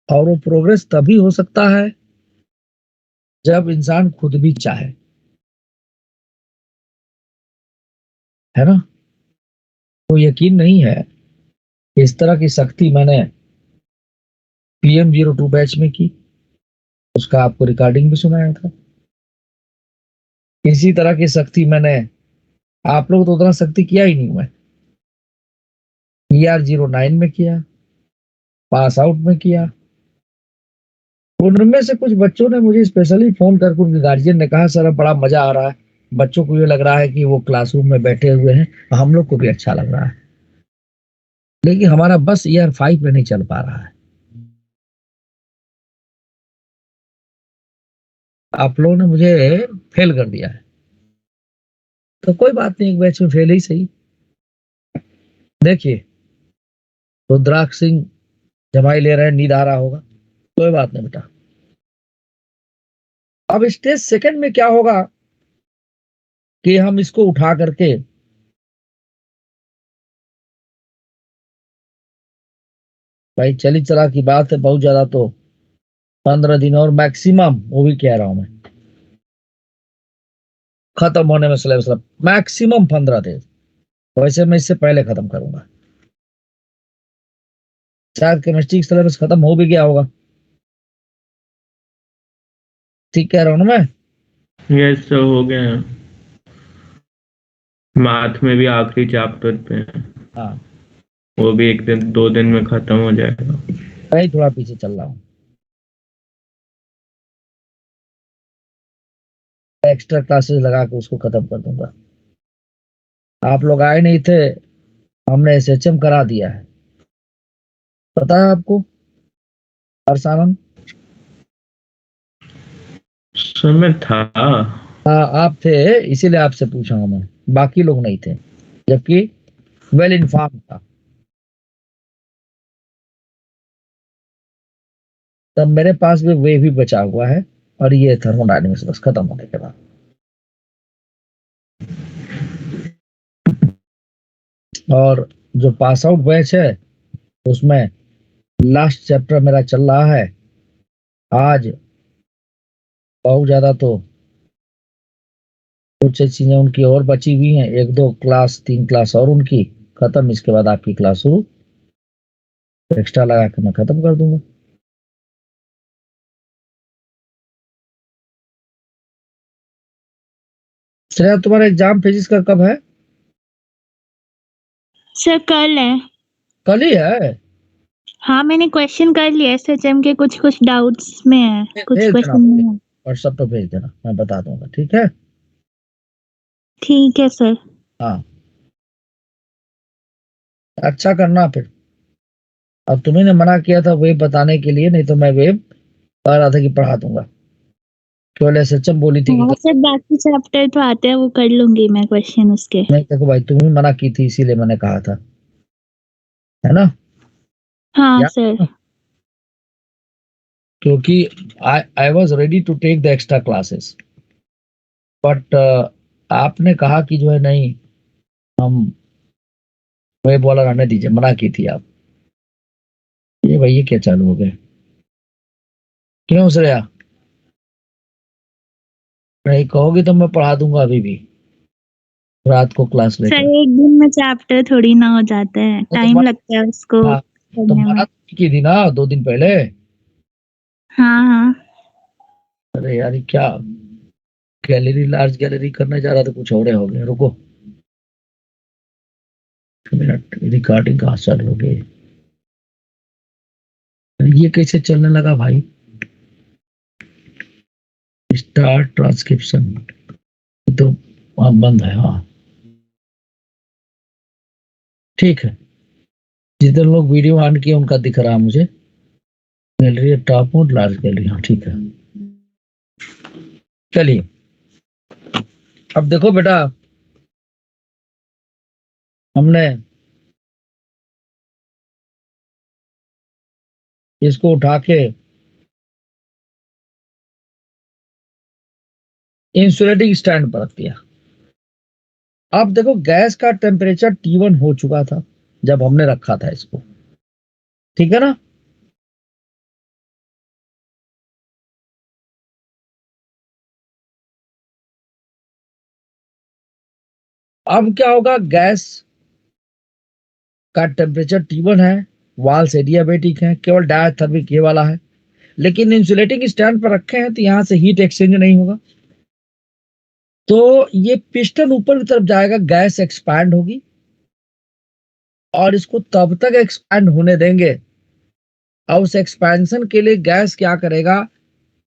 Speaker 3: और वो प्रोग्रेस तभी हो सकता है जब इंसान खुद भी चाहे, है ना। तो यकीन नहीं है, इस तरह की सख्ती मैंने PM02 बैच में की, उसका आपको रिकॉर्डिंग भी सुनाया था। इसी तरह की सख्ती मैंने आप लोग तो उतना सख्ती किया ही नहीं। मैं ER09 में किया, पास आउट में किया। उनमें से कुछ बच्चों ने मुझे स्पेशली फोन करके, उनके गार्जियन ने कहा सर अब बड़ा मजा आ रहा है, बच्चों को ये लग रहा है कि वो क्लासरूम में बैठे हुए हैं, हम लोग को भी अच्छा लग रहा है, लेकिन हमारा बस ER5 में नहीं चल पा रहा है। आप लोगों ने मुझे फेल कर दिया है, तो कोई बात नहीं, एक बैच में फेल ही सही। देखिए रुद्राक्ष सिंह जमाई ले रहे हैं, नींद आ रहा होगा, कोई बात नहीं बेटा। अब स्टेज सेकंड में क्या होगा कि हम इसको उठा करके भाई चली चला की बात है, बहुत ज्यादा तो 15 दिन और मैक्सिमम, वो भी कह रहा हूं मैं, खत्म होने में सिलेबस मैक्सिमम 15 दिन। वैसे मैं इससे पहले खत्म करूंगा, शायद केमिस्ट्री का सिलेबस खत्म हो भी गया होगा। ठीक कह रहा हूं ना मैं?
Speaker 7: यस सर, हो गया है। मैथ में भी आखिरी चैप्टर पे है,
Speaker 3: हाँ,
Speaker 7: वो भी 1-2 दिन में खत्म हो जाएगा।
Speaker 3: मैं ही थोड़ा पीछे चल रहा हूँ, एक्स्ट्रा क्लासेस लगा के उसको खत्म कर दूंगा। आप लोग आए नहीं थे, हमने SHM करा दिया है, पता है आपको अरसानंद?
Speaker 7: सर मैं था।
Speaker 3: हाँ आप थे, इसीलिए आपसे पूछा हूं मैं, बाकी लोग नहीं थे, जबकि वेल इन्फॉर्म था। तब मेरे पास भी वे भी बचा हुआ है, और ये थर्मोडायनेमिक्स बस खत्म होने के बाद। और जो पास आउट बैच है उसमें लास्ट चैप्टर मेरा चल रहा है। आज बहुत ज्यादा तो कुछ चीजें उनकी और बची हुई हैं, 1-2 क्लास 3 क्लास और उनकी खत्म, इसके बाद आपकी क्लास शुरू, एक्स्ट्रा लगा के मैं खत्म कर दूंगा। श्रेया तुम्हारा एग्जाम फिजिक्स का कब है?
Speaker 9: सर कल है।
Speaker 3: कल ही है?
Speaker 9: हाँ मैंने क्वेश्चन कर लिया, SHM के कुछ कुछ डाउट्स में है, कुछ
Speaker 3: भेज देना
Speaker 9: क्वेश्चन में है।
Speaker 3: व्हाट्सएप पे भेज देना, मैं बता दूंगा, ठीक है?
Speaker 9: ठीक है सर।
Speaker 3: हाँ अच्छा करना फिर। अब तुम्ही ने मना किया था वेब बताने के लिए, नहीं तो मैं वेब कह रहा था कि पढ़ा दूंगा, केवल SHM बोली थी
Speaker 9: हाँ
Speaker 3: कि
Speaker 9: सर बाकी चैप्टर तो आते हैं, वो कर लूंगी मैं क्वेश्चन उसके।
Speaker 3: नहीं। देखो भाई तुम ही मना की थी, इसीलिए मैंने कहा था, है ना?
Speaker 9: हाँ
Speaker 3: या
Speaker 9: सर।
Speaker 3: क्योंकि I was ready to take the extra classes, but आपने कहा कि जो है नहीं, हम वेब वाला रहने दीजिए, मना की थी आप। ये भाई ये क्या चालू हो गया? क्यों श्रेया? नहीं कहोगी तो मैं पढ़ा दूंगा अभी भी, रात को क्लास
Speaker 9: सर
Speaker 3: लेकर।
Speaker 9: एक दिन में चैप्टर थोड़ी ना हो जाता है, टाइम लगता है उसको
Speaker 3: हाँ, तो
Speaker 9: करने
Speaker 3: मना
Speaker 9: में।
Speaker 3: की थी ना 2 दिन पहले।
Speaker 9: हाँ हाँ।
Speaker 3: अरे यार ये क्या, गैलरी लार्ज गैलरी करने जा रहा था, कुछ और हो गया। रुको 1 मिनट, रिकॉर्डिंग कहाँ चालू हो गई? ये कैसे चलने लगा भाई? स्टार्ट ट्रांसक्रिप्शन तो वहाँ बंद है। हाँ ठीक है, जितने लोग वीडियो ऑन किए उनका दिख रहा है मुझे। Gallery top mode large gallery, हाँ ठीक है। चलिए अब देखो बेटा, हमने इसको उठा के इंसुलेटिंग स्टैंड पर रख दिया। अब देखो गैस का टेम्परेचर T1 हो चुका था जब हमने रखा था इसको, ठीक है ना? अब क्या होगा, गैस का टेम्परेचर T1 है, वाल्स एडियाबेटिक है, केवल डायथर्मिक ये वाला है, लेकिन इंसुलेटिंग स्टैंड पर रखे हैं तो यहां से हीट एक्सचेंज नहीं होगा। तो ये पिस्टन ऊपर की तरफ जाएगा, गैस एक्सपैंड होगी और इसको तब तक एक्सपैंड होने देंगे और उस एक्सपेंशन के लिए गैस क्या करेगा,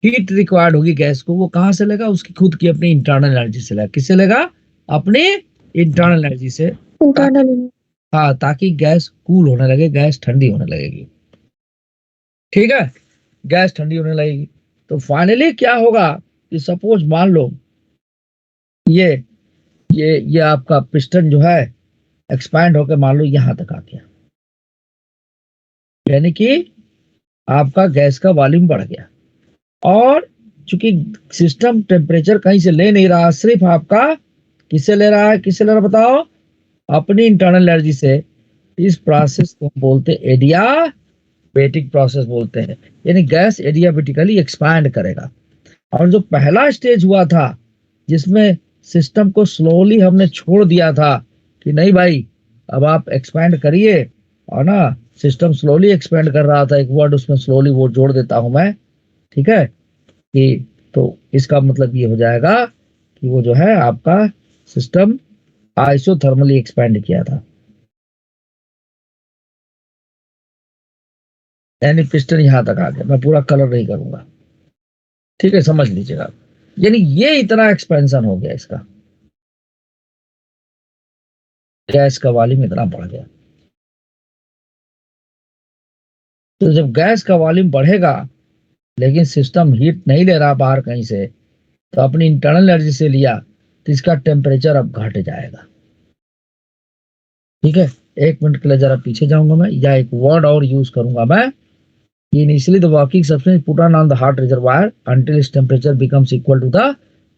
Speaker 3: हीट रिक्वायर्ड होगी गैस को, वो कहां से लेगा, उसकी खुद की अपनी इंटरनल एनर्जी से लेगा। किससे लेगा, अपनी इंटरनल एनर्जी से।
Speaker 5: इंटरनल।
Speaker 3: हाँ, ताकि गैस कूल होने लगे, गैस ठंडी होने लगेगी। ठीक है, गैस ठंडी होने लगेगी तो फाइनली क्या होगा कि सपोज मान लो ये आपका पिस्टन जो है एक्सपैंड होकर मान लो यहां तक आ गया, यानी कि आपका गैस का वॉल्यूम बढ़ गया। और चूंकि सिस्टम टेम्परेचर कहीं से ले नहीं रहा, सिर्फ आपका किससे ले रहा है, किससे ले रहा बताओ, अपनी इंटरनल एनर्जी से। इस प्रोसेस को हम बोलते हैं एडियाबेटिक प्रोसेस बोलते हैं, यानी गैस एडियाबेटिकली एक्सपैंड करेगा। और जो पहला स्टेज हुआ था जिसमें सिस्टम को स्लोली हमने छोड़ दिया था कि नहीं भाई अब आप एक्सपैंड करिए, और ना सिस्टम स्लोली एक्सपैंड कर रहा था, एक वर्ड उसमें स्लोली वो जोड़ देता हूं मैं, ठीक है, कि तो इसका मतलब ये हो जाएगा कि वो जो है आपका सिस्टम आइसोथर्मली एक्सपैंड किया था, यानी पिस्टन यहां तक आ गया। मैं पूरा कलर नहीं करूंगा, ठीक है, समझ लीजिएगा। यानी ये इतना एक्सपेंशन हो गया इसका, गैस का वॉल्यूम इतना बढ़ गया। तो जब गैस का वॉल्यूम बढ़ेगा लेकिन सिस्टम हीट नहीं ले रहा बाहर कहीं से, तो अपनी इंटरनल एनर्जी से लिया, तो इसका टेम्परेचर अब घट जाएगा। ठीक है, एक मिनट के लिए जरा पीछे जाऊंगा मैं, या एक वर्ड और यूज करूंगा मैं। Initially the working substance put on the hot reservoir until its temperature becomes equal to the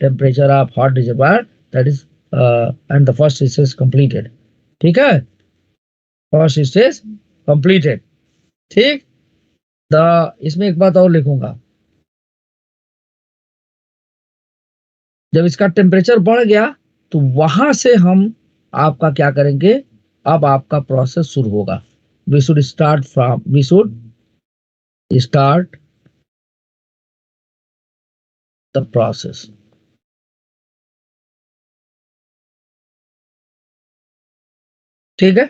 Speaker 3: temperature of hot reservoir, that is and the first stage completed। ठीक है, फर्स्ट स्टेज कंप्लीटेड। ठीक, इसमें एक बात और लिखूंगा, जब इसका टेम्परेचर बढ़ गया तो वहां से हम आपका क्या करेंगे, अब आपका प्रोसेस शुरू होगा। We should start the process। ठीक है,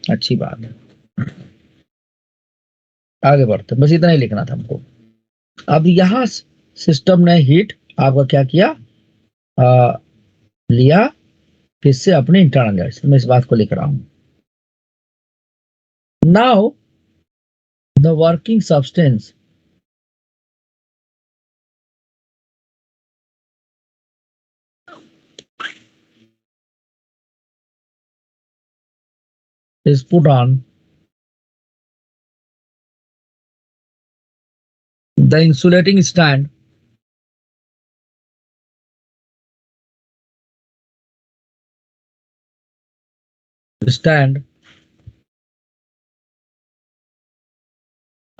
Speaker 3: अच्छी बात है, आगे बढ़ते, बस इतना ही लिखना था हमको। अब यहां सिस्टम ने हीट आपका क्या किया, लिया किससे, अपने इंटरनल एनर्जी। मैं इस बात को लिख रहा हूं। Now the working substance is put on the insulating stand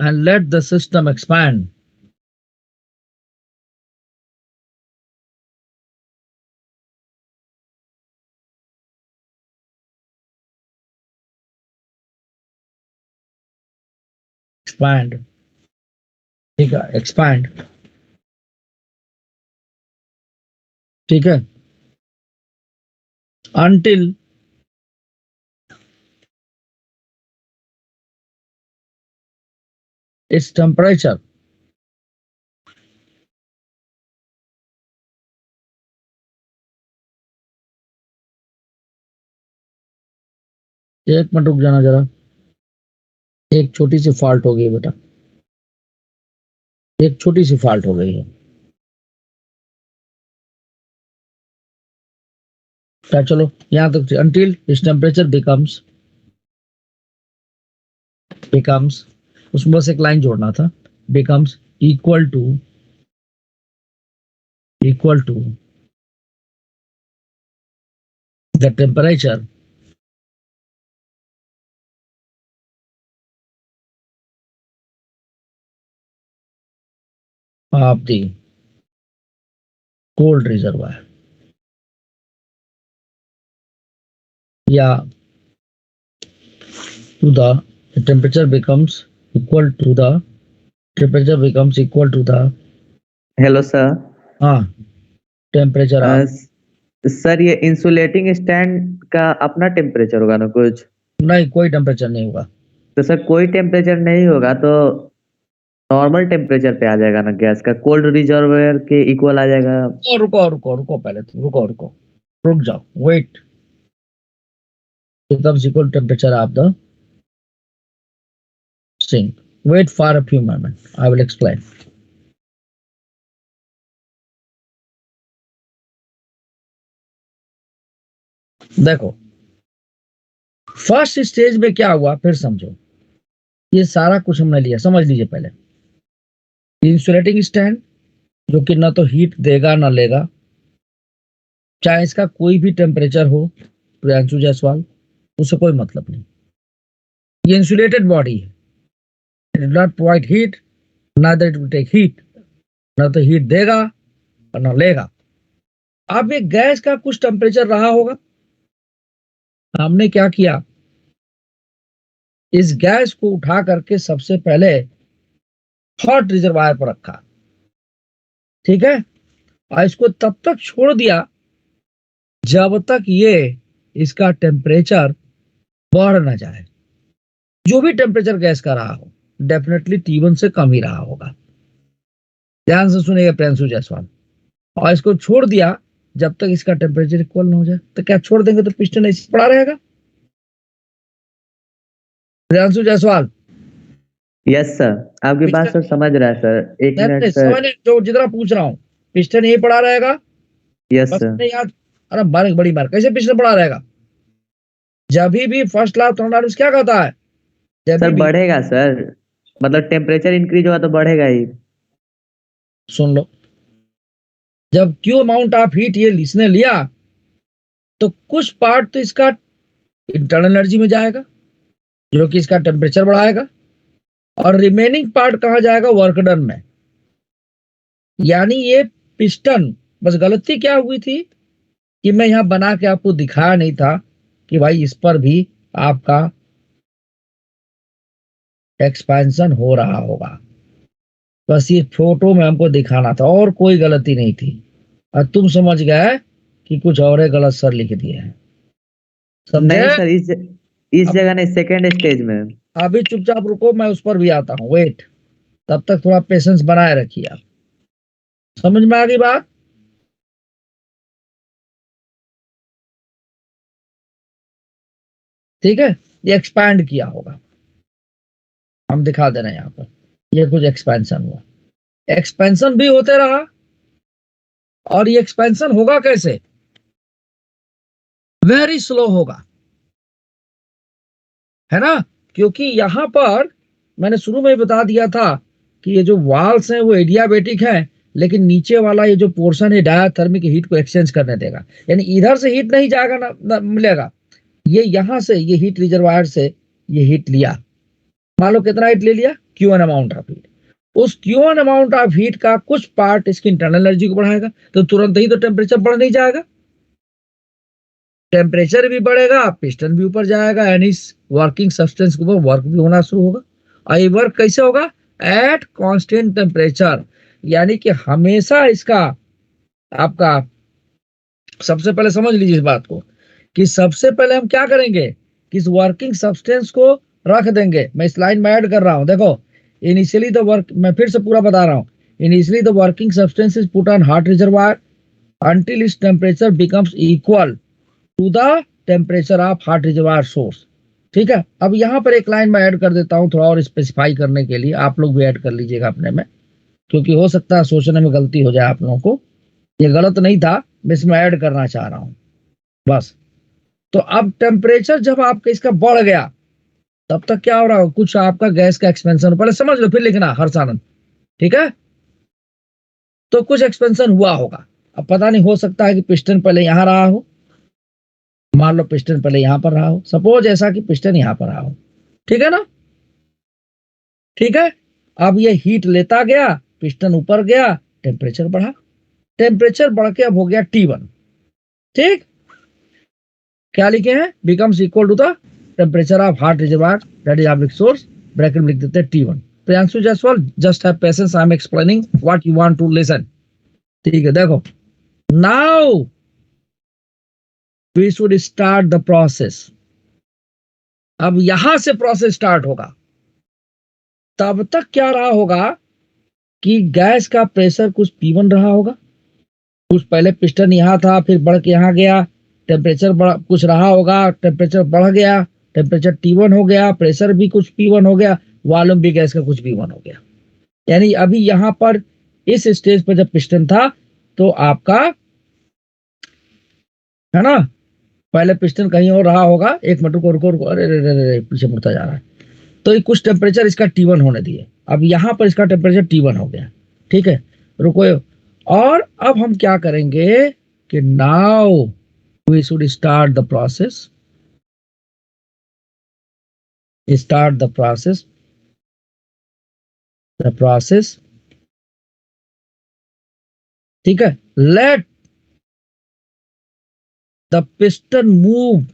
Speaker 3: and let the system expand। expand, ठीक है, expand, ठीक है, until its temperature एक मिनट रुक जाना जरा, एक छोटी सी फॉल्ट हो गई बेटा, एक छोटी सी फॉल्ट हो गई है। क्या, चलो यहां तक, until its temperature becomes उसमें बस एक लाइन जोड़ना था, becomes equal to the temperature of the cold reservoir, या to the temperature becomes equal to the
Speaker 8: Hello, sir.
Speaker 3: हाँ टेम्परेचर आप
Speaker 8: सर ये इंसुलेटिंग स्टैंड का अपना टेम्परेचर होगा ना कुछ?
Speaker 3: नहीं, कोई टेम्परेचर नहीं होगा।
Speaker 8: तो सर कोई टेम्परेचर नहीं होगा तो नॉर्मल टेम्परेचर पे आ जाएगा ना गैस का, कोल्ड रिजर्वायर के इक्वल आ जाएगा।
Speaker 3: रुको पहले तो रुक जाओ, wait. becomes equal temperature of the sink. Wait for a few moments, I will explain. देखो फर्स्ट स्टेज में क्या हुआ फिर समझो। ये सारा कुछ हमने लिया, समझ लीजिए पहले। इंसुलेटिंग स्टैंड जो कि ना तो हीट देगा ना लेगा, चाहे इसका कोई भी टेम्परेचर हो, प्रियांशु जायसवाल, उससे कोई मतलब नहीं। ये इंसुलेटेड बॉडी है, it will not provide heat, neither it will take heat, ना तो हीट देगा और ना लेगा। अब ये गैस का कुछ टेम्परेचर रहा होगा, हमने क्या किया, इस गैस को उठा करके सबसे पहले हॉट रिजर्वायर पर रखा, ठीक है, और इसको तब तक छोड़ दिया जब तक ये इसका टेम्परेचर बढ़ ना जाए। जो भी टेम्परेचर गैस का रहा हो, डेफिनेटली T1 से कम ही रहा होगा। ध्यान से सुनिएगा प्रियांशु जायसवाल। और इसको छोड़ दिया जब तक इसका टेम्परेचर इक्वल ना हो जाए। तो क्या छोड़ देंगे तो पिस्टन ऐसे पड़ा रहेगा? प्रियांशु जायसवाल।
Speaker 8: यस सर, आपकी बात सर समझ रहा है सर। एक मिनट सर,
Speaker 3: जो जितना पूछ रहा हूँ, पिस्टन यही पड़ा रहेगा?
Speaker 8: Yes sir.
Speaker 3: याद, अरे बार बड़ी बार कैसे पिस्टन पड़ा रहेगा? जब भी फर्स्ट लॉ ऑफ थर्मोडायनामिक्स क्या कहता है?
Speaker 8: सर बढ़ेगा सर, मतलब टेम्परेचर इंक्रीज होगा तो बढ़ेगा ही।
Speaker 3: सुन लो, जब क्यू अमाउंट ऑफ हीट ये इसने लिया तो कुछ पार्ट तो इसका इंटरनल एनर्जी में जाएगा जो कि इसका टेम्परेचर बढ़ाएगा, और रिमेनिंग पार्ट कहाँ जाएगा? वर्क डन में। यानी ये पिस्टन, बस गलती क्या हुई थी कि मैं यहां बना के आपको दिखाया नहीं था कि भाई इस पर भी आपका एक्सपेंशन हो रहा होगा। बस ये फोटो में हमको दिखाना था, और कोई गलती नहीं थी। और तुम समझ गए कि कुछ और गलत सर लिख दिए हैं।
Speaker 8: नहीं सर, इस जगह नहीं, सेकेंड स्टेज में।
Speaker 3: अभी चुपचाप रुको, मैं उस पर भी आता हूँ, वेट। तब तक थोड़ा पेशेंस बनाए रखिए आप। समझ में आ गई बात? ठीक है, ये एक्सपैंड किया होगा, हम दिखा दे रहे हैं यहाँ पर। ये कुछ एक्सपेंशन हुआ, एक्सपेंशन भी होते रहा। और ये एक्सपेंशन होगा कैसे? वेरी स्लो होगा, है ना? क्योंकि यहां पर मैंने शुरू में बता दिया था कि ये जो वाल्स हैं वो एडियाबेटिक हैं, लेकिन नीचे वाला ये जो पोर्शन है डायाथर्मिक हीट को एक्सचेंज करने देगा। यानी इधर से हीट नहीं जाएगा ना मिलेगा, ये यहां से, ये हीट रिजर्वायर से ये हीट लिया, मान लो कितना हीट ले लिया, Q1 अमाउंट ऑफ हीट। उस Q1 अमाउंट ऑफ हीट का कुछ पार्ट इसकी इंटरनल एनर्जी को बढ़ाएगा, तो तुरंत ही तो टेम्परेचर बढ़ नहीं जाएगा, टेम्परेचर भी बढ़ेगा, पिस्टन भी ऊपर जाएगा, यानी वर्किंग सब्सटेंस के ऊपर वर्क भी होना शुरू होगा। और ये वर्क कैसे होगा? Eight constant temperature. यानी कि हमेशा इसका आपका, सबसे पहले समझ लीजिए इस बात को कि सबसे पहले हम क्या करेंगे कि इस वर्किंग सब्सटेंस को रख देंगे। मैं इस लाइन में ऐड कर रहा हूं, देखो, इनिशियली द वर्क, मैं फिर से पूरा बता रहा हूं, initially the working substance is put on hot reservoir until its temperature becomes equal to the temperature of hot reservoir source। ठीक है, अब यहाँ पर एक लाइन मैं ऐड कर देता हूँ थोड़ा और स्पेसिफाई करने के लिए, आप लोग भी ऐड कर लीजिएगा अपने में, क्योंकि हो सकता है सोचने में गलती हो जाए आप लोगों को। ये गलत नहीं था, मैं इसमें ऐड करना चाह रहा हूँ बस। तो अब टेम्परेचर जब आपका इसका बढ़ गया, तब तक क्या हो रहा हो, कुछ आपका गैस का एक्सपेंशन, पहले समझ लो फिर लिखना हर्षानंद, ठीक है? तो कुछ एक्सपेंशन हुआ होगा। अब पता नहीं, हो सकता है कि पिस्टन पहले यहां रहा हो, मान लो पिस्टन पहले यहां पर रहा हो, सपोज ऐसा कि पिस्टन यहां पर रहा हो, ठीक है ना? ठीक है, अब ये हीट लेता गया, पिस्टन ऊपर गया, टेम्परेचर बढ़ा, टेम्परेचर बढ़ के अब हो गया T1। ठीक, क्या लिखे हैं? Becomes equal to the temperature of hot reservoir that is oblique source, bracket में लिख देते हैं T1। Priyanshu Jaiswal, just have patience, I am explaining what you want to listen. ठीक है, देखो now we should start the process. अब यहां से प्रोसेस स्टार्ट होगा। तब तक क्या रहा होगा कि गैस का प्रेशर कुछ P1 रहा होगा, कुछ पहले पिस्टन यहां था फिर बढ़ के यहां गया, टेम्परेचर कुछ रहा होगा, टेम्परेचर बढ़ गया, टेम्परेचर T1 हो गया, प्रेशर भी कुछ P1 हो गया, वॉल्यूम भी गैस का कुछ P1 हो गया। यानी अभी यहां पर इस स्टेज पर जब पिस्टन था तो आपका है ना, पहले पिस्टन कहीं और रहा होगा, एक मिनट रुको, अरे अरे पीछे मुड़ता जा रहा है। तो कुछ टेम्परेचर इसका T1 होने दिए, अब यहां पर इसका टेम्परेचर T1 हो गया, ठीक है, रुको। और अब हम क्या करेंगे कि now we should start the process, ठीक है। Let the piston move,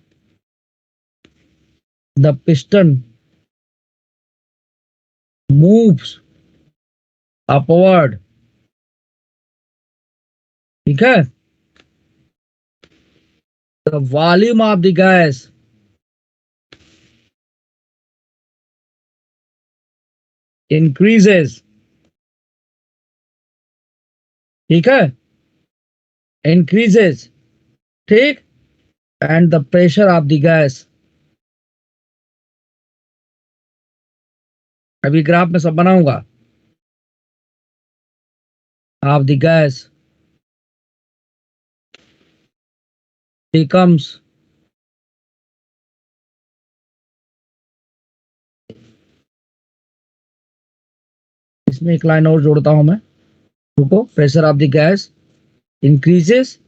Speaker 3: the piston moves upward, ठीक है। The volume of the gas increases, ठीक है, increases, ठीक, and the pressure of the gas, अभी ग्राफ में सब बनाऊंगा, of the gas becomes इसमें एक लाइन और जोड़ता हूं मैं, रुको। Pressure of the gas increases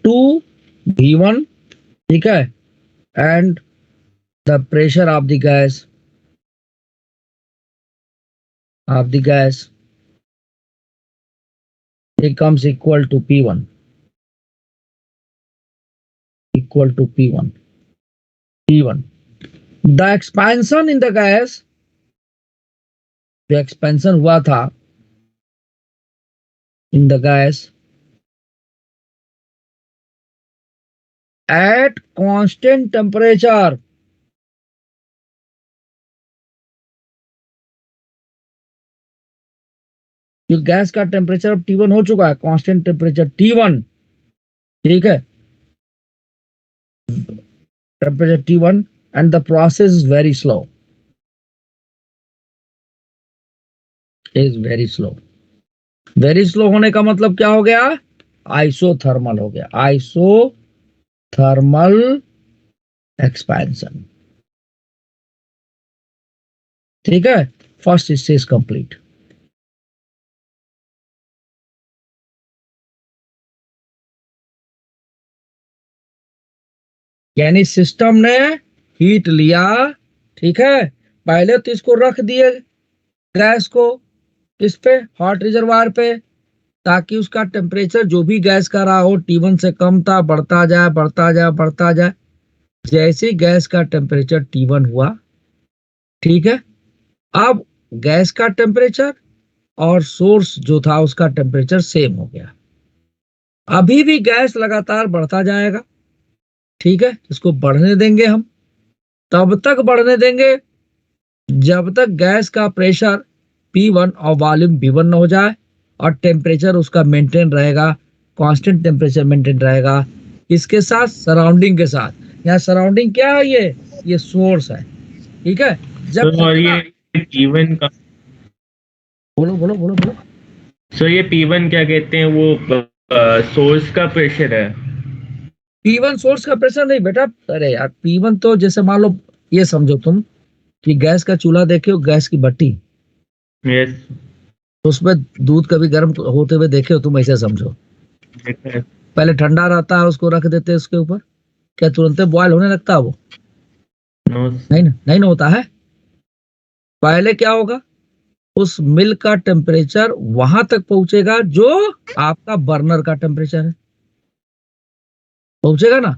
Speaker 3: to V1, ठीक है, and the pressure of the gas becomes equal to P1, The expansion in the gas, जो एक्सपेंशन हुआ था in the gas at constant temperature, जो गैस का टेम्परेचर अब T1 हो चुका है, कांस्टेंट टेम्परेचर T1, ठीक है, temperature T1 and the process is very slow, very slow होने का मतलब क्या हो गया, आइसोथर्मल हो गया, आइसोथर्मल एक्सपेंशन, ठीक है। First stage complete. यानी सिस्टम ने हीट लिया, ठीक है, पहले तो इसको रख दिए गैस को इस पे हॉट रिजर्वायर पे, ताकि उसका टेम्परेचर जो भी गैस का रहा हो T1 से कम था, बढ़ता जाए। जैसे गैस का टेम्परेचर T1 हुआ, ठीक है, अब गैस का टेम्परेचर और सोर्स जो था उसका टेम्परेचर सेम हो गया। अभी भी गैस लगातार बढ़ता जाएगा, ठीक है, इसको बढ़ने देंगे हम, तब तक बढ़ने देंगे जब तक गैस का प्रेशर P1 और वॉल्यूम V1 न हो जाए और टेम्परेचर उसका मेंटेन रहेगा, कांस्टेंट टेम्परेचर मेंटेन रहेगा। इसके साथ सराउंडिंग के साथ, यहाँ सराउंडिंग क्या है, ये सोर्स है, ठीक है। जब
Speaker 7: तो ये P1 का,
Speaker 3: बोलो।
Speaker 7: सो ये P1 क्या कहते हैं, वो सोर्स का प्रेशर है।
Speaker 3: P1 सोर्स का प्रेशर नहीं बेटा, अरे यार P1 तो जैसे मान लो, ये समझो तुम कि गैस का चूल्हा देखे हो, गैस की भट्टी,
Speaker 7: यस,
Speaker 3: उसमें दूध कभी गर्म होते हुए देखे हो तुम, ऐसे समझो, पहले ठंडा रहता है, उसको रख देते हैं उसके ऊपर, क्या तुरंत बॉयल होने लगता है वो? नहीं होता है। पहले क्या होगा, उस मिल्क का टेम्परेचर वहां तक पहुंचेगा जो आपका बर्नर का टेम्परेचर है, पहुंचेगा ना।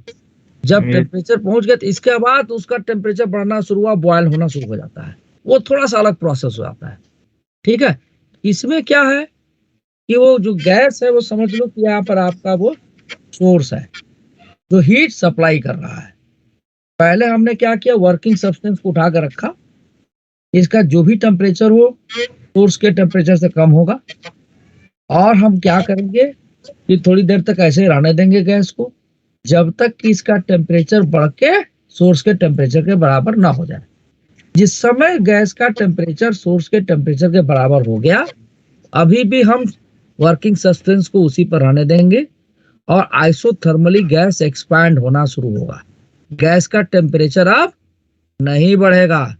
Speaker 3: जब टेम्परेचर पहुंच गया तो इसके बाद उसका टेम्परेचर बढ़ना शुरू हुआ, बॉयल होना शुरू हो जाता है, वो थोड़ा सा अलग प्रोसेस हो जाता है, ठीक है। इसमें क्या है कि वो जो गैस है वो समझ लो कि यहाँ पर आपका वो सोर्स है जो हीट सप्लाई कर रहा है। पहले हमने क्या किया, वर्किंग सब्सटेंस को उठा कर रखा, इसका जो भी टेम्परेचर हो सोर्स के टेम्परेचर से कम होगा, और हम क्या करेंगे कि थोड़ी देर तक ऐसे ही रहने देंगे गैस को जब तक कि इसका टेम्परेचर बढ़ के सोर्स के टेम्परेचर के बराबर ना हो जाए। जिस समय गैस का टेम्परेचर सोर्स के टेम्परेचर के बराबर हो गया, अभी भी हम वर्किंग सब्सटेंस को उसी पर रहने देंगे और आइसोथर्मली गैस एक्सपैंड होना शुरू होगा। गैस का टेम्परेचर अब नहीं बढ़ेगा,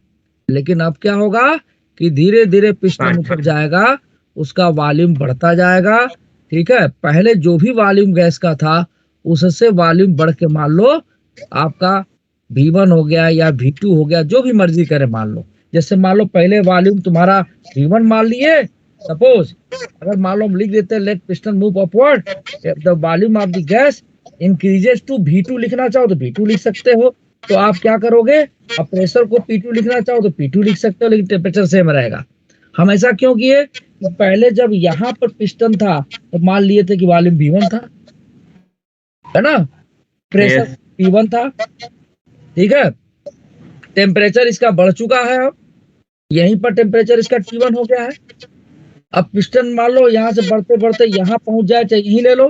Speaker 3: लेकिन अब क्या होगा कि धीरे धीरे पिस्टन ऊपर जाएगा, उसका वॉल्यूम बढ़ता जाएगा। ठीक है, पहले जो भी वॉल्यूम गैस का था उससे वॉल्यूम बढ़ के मान लो आपका V1 हो गया या V2 हो गया, जो भी मर्जी करे मान लो। जैसे मान लो पहले वॉल्यूम तुम्हारा V1 मान लिए, सपोज अगर मान लो हम लिख देते हैं let piston move upward, the volume of the gas increases to V2 लिखना चाहो तो V2 लिख सकते हो। तो आप क्या करोगे, अब प्रेशर को P2 लिखना चाहो तो P2 लिख सकते हो, लेकिन टेम्परेचर सेम रहेगा। हम ऐसा क्यों किए, तो पहले जब यहाँ पर पिस्टन था तो मान लिए थे कि वॉल्यूम V1 था, है ना, प्रेशर
Speaker 7: Yes.
Speaker 3: P1 था। ठीक है, टेम्परेचर इसका बढ़ चुका है, अब यहीं पर टेम्परेचर इसका T1 हो गया है। अब पिस्टन मान लो यहाँ से बढ़ते बढ़ते यहाँ पहुंच जाए, चाहे यहीं ले लो।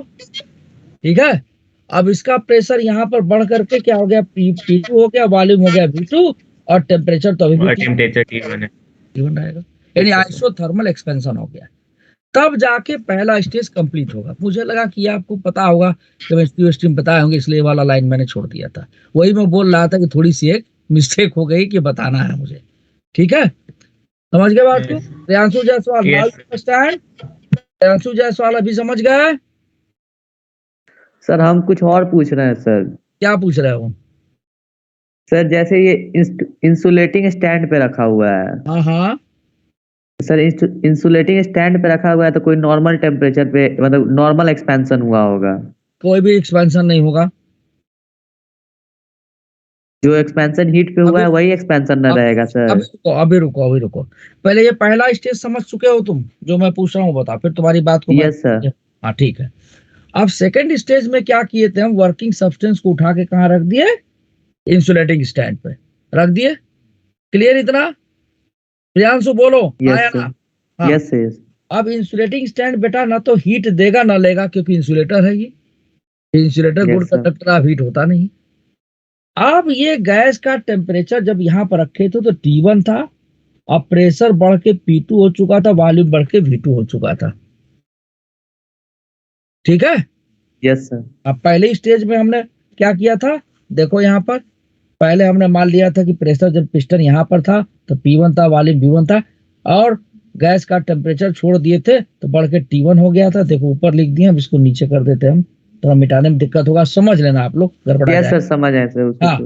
Speaker 3: ठीक है, अब इसका प्रेशर यहाँ पर बढ़ करके क्या हो गया, P2 हो गया, वॉल्यूम हो गया V2 और टेम्परेचर तो अभी भी
Speaker 7: टेम्परेचर T1 है।
Speaker 3: T1 रहेगा, यानी आइसोथर्मल एक्सपेंशन हो गया। तब जाके पहला स्टेज कंप्लीट होगा। मुझे लगा कि आपको पता होगा, केमिस्ट्री स्ट्रीम बताए होंगे, इसलिए वाला लाइन मैंने छोड़ दिया था। वही मैं बोल रहा था कि थोड़ी सी एक मिस्टेक हो गई कि बताना है मुझे। ठीक है, समझ गए बात को? प्रियांशु जायसवाल, प्रियांशु जायसवाल अभी समझ गए?
Speaker 8: सर हम कुछ और पूछ रहे हैं सर।
Speaker 3: क्या पूछ रहे हो?
Speaker 8: सर जैसे ये इंसुलेटिंग स्टैंड पे रखा हुआ है।
Speaker 3: हाँ हाँ,
Speaker 8: सर इंसुलेटिंग स्टैंड पे रखा हुआ है तो कोई नॉर्मल टेम्परेचर पे मतलब नॉर्मल एक्सपेंशन हुआ होगा।
Speaker 3: कोई भी एक्सपेंशन नहीं होगा।
Speaker 8: जो एक्सपेंशन हीट पे हुआ है वही एक्सपेंशन न रहेगा सर।
Speaker 3: अभी रुको। पहले ये पहला स्टेज समझ चुके हो तुम, जो मैं पूछ रहा हूँ बता, फिर तुम्हारी बात को।
Speaker 8: Yes sir.
Speaker 3: हाँ ठीक है। अब सेकंड स्टेज में क्या किए थे हम, वर्किंग सब्सटेंस को उठा के कहाँ रख दिए, इंसुलेटिंग स्टैंड पे रख दिए। क्लियर इतना? प्रियांशु बोलो, आया ना? हाँ।
Speaker 8: Yes sir.
Speaker 3: अब इंसुलेटिंग स्टैंड बेटा ना तो हीट देगा ना लेगा, क्योंकि इंसुलेटर है ये। इंसुलेटर गुड कंडक्टर, अब हीट होता नहीं। अब ये गैस का टेम्परेचर जब यहाँ पर रखे थे तो T1 था, अब प्रेशर बढ़ के P2 हो चुका था, वॉल्यूम बढ़ के V2 हो चुका था। ठीक है?
Speaker 8: Yes sir.
Speaker 3: अब पहले स्टेज में हमने क्या किया था, देखो यहाँ पर पहले हमने मान लिया था कि प्रेशर जब पिस्टन यहाँ पर था तो P1 था, वॉल्यूम V1 था, और गैस का टेम्परेचर छोड़ दिए थे तो बढ़ के T1 हो गया था। देखो ऊपर लिख दिया, अब इसको नीचे कर देते हम, तो मिटाने में दिक्कत होगा, समझ लेना आप लोग, गड़बड़ा
Speaker 8: यस सर, समझ आए सर।
Speaker 3: हाँ,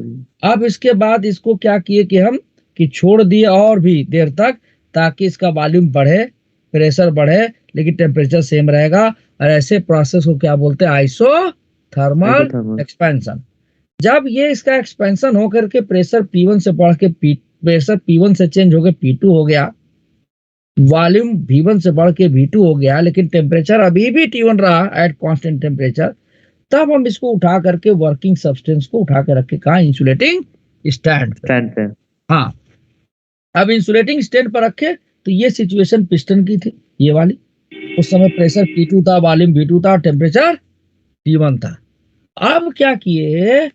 Speaker 3: अब इसके बाद इसको क्या किए कि हम कि छोड़ दिए और भी देर तक, ताकि इसका वॉल्यूम बढ़े, प्रेशर बढ़े, लेकिन टेम्परेचर सेम रहेगा। और ऐसे प्रोसेस को क्या बोलते हैं, आइसोथर्मल एक्सपेंशन। जब ये इसका एक्सपेंशन होकर के प्रेशर P1 से बढ़ के प्रेशर P1 से चेंज होकर P2 हो गया, वॉल्यूम V1 से बढ़ के V2 हो गया, लेकिन टेम्परेचर अभी भी T1 रहा एट कांस्टेंट टेम्परेचर, तब हम इसको उठा करके वर्किंग सब्सटेंस को उठा के रखे कहा, इंसुलेटिंग स्टैंड पे। हाँ, अब इंसुलेटिंग स्टैंड पर रखे तो ये सिचुएशन पिस्टन की थी, ये वाली। उस समय प्रेशर P2 था, वॉल्यूम V2 था, टेम्परेचर T1 था। अब क्या किए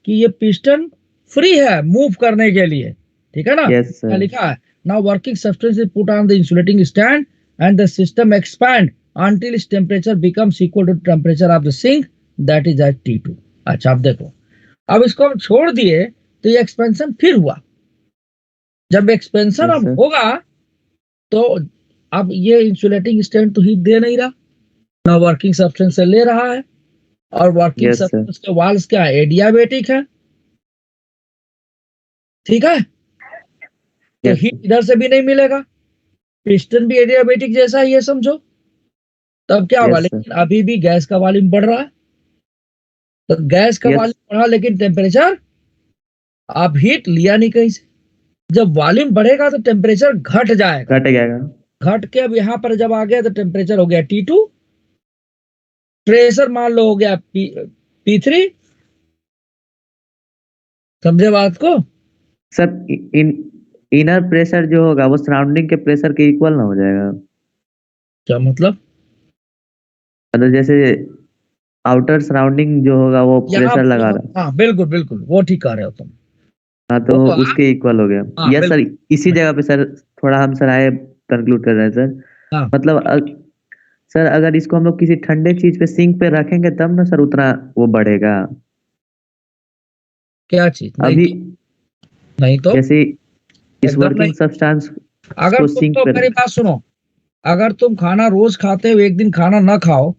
Speaker 3: कि ये पिस्टन फ्री है मूव करने के लिए, ठीक है ना? क्या लिखा है, now working substance is put on the insulating stand and the system expand until its temperature becomes equal to temperature of the sink, that is at T2। अच्छा, अब देखो, अब इसको हम छोड़ दिए तो ये एक्सपेंशन फिर हुआ। जब एक्सपेंशन अब होगा तो अब ये इंसुलेटिंग स्टैंड तो हीट दे नहीं रहा ना, वर्किंग सब्सटेंस से ले रहा है, और वर्किंग सब्सटेंस के वाल्स क्या है, एडियाबेटिक है। ठीक है, तो हीट इधर से भी नहीं मिलेगा, पिस्टन भी एडियाबेटिक जैसा ही है समझो। तब क्या होगा, लेकिन अभी भी गैस का वॉल्यूम बढ़ रहा है, तो गैस का वॉल्यूम बढ़ा लेकिन टेम्परेचर अब हीट लिया नहीं कहीं से। जब वॉल्यूम बढ़ेगा तो टेम्परेचर घट जाएगा। घट के अब यहाँ पर जब आ गया तो टेम्परेचर हो गया T2, प्रेशर मान लो हो गया P3। समझे बात को?
Speaker 8: सर इनर प्रेशर जो होगा वो सराउंडिंग के प्रेशर के इक्वल ना हो जाएगा?
Speaker 3: क्या मतलब?
Speaker 8: मतलब जैसे आउटर सराउंडिंग जो होगा वो
Speaker 3: यहाँ
Speaker 8: प्रेशर लगा रहा,
Speaker 3: हाँ बिल्कुल बिल्कुल वो ठीक कह रहे हो तुम।
Speaker 8: हाँ तो
Speaker 3: वो
Speaker 8: उसके इक्वल हो गया।
Speaker 3: हाँ,
Speaker 8: यस सर, इसी जगह पे सर थोड़ा हम सर आए कंक्लूड कर रहे हैं सर।
Speaker 3: हाँ।
Speaker 8: मतलब सर अगर इसको हम लोग किसी ठंडे चीज पे सिंक पे रखेंगे तब ना सर उतना वो बढ़ेगा।
Speaker 3: क्या चीज?
Speaker 8: अभी
Speaker 3: नहीं तो
Speaker 8: जैसे इस
Speaker 3: एकदम
Speaker 8: वर्किंग
Speaker 3: नहीं।
Speaker 8: सब्सटेंस
Speaker 3: अगर
Speaker 8: को
Speaker 3: तुम
Speaker 8: सिंक
Speaker 3: तो
Speaker 8: पे
Speaker 3: मेरी बात सुनो, अगर तुम खाना रोज खाते हो, एक दिन खाना ना खाओ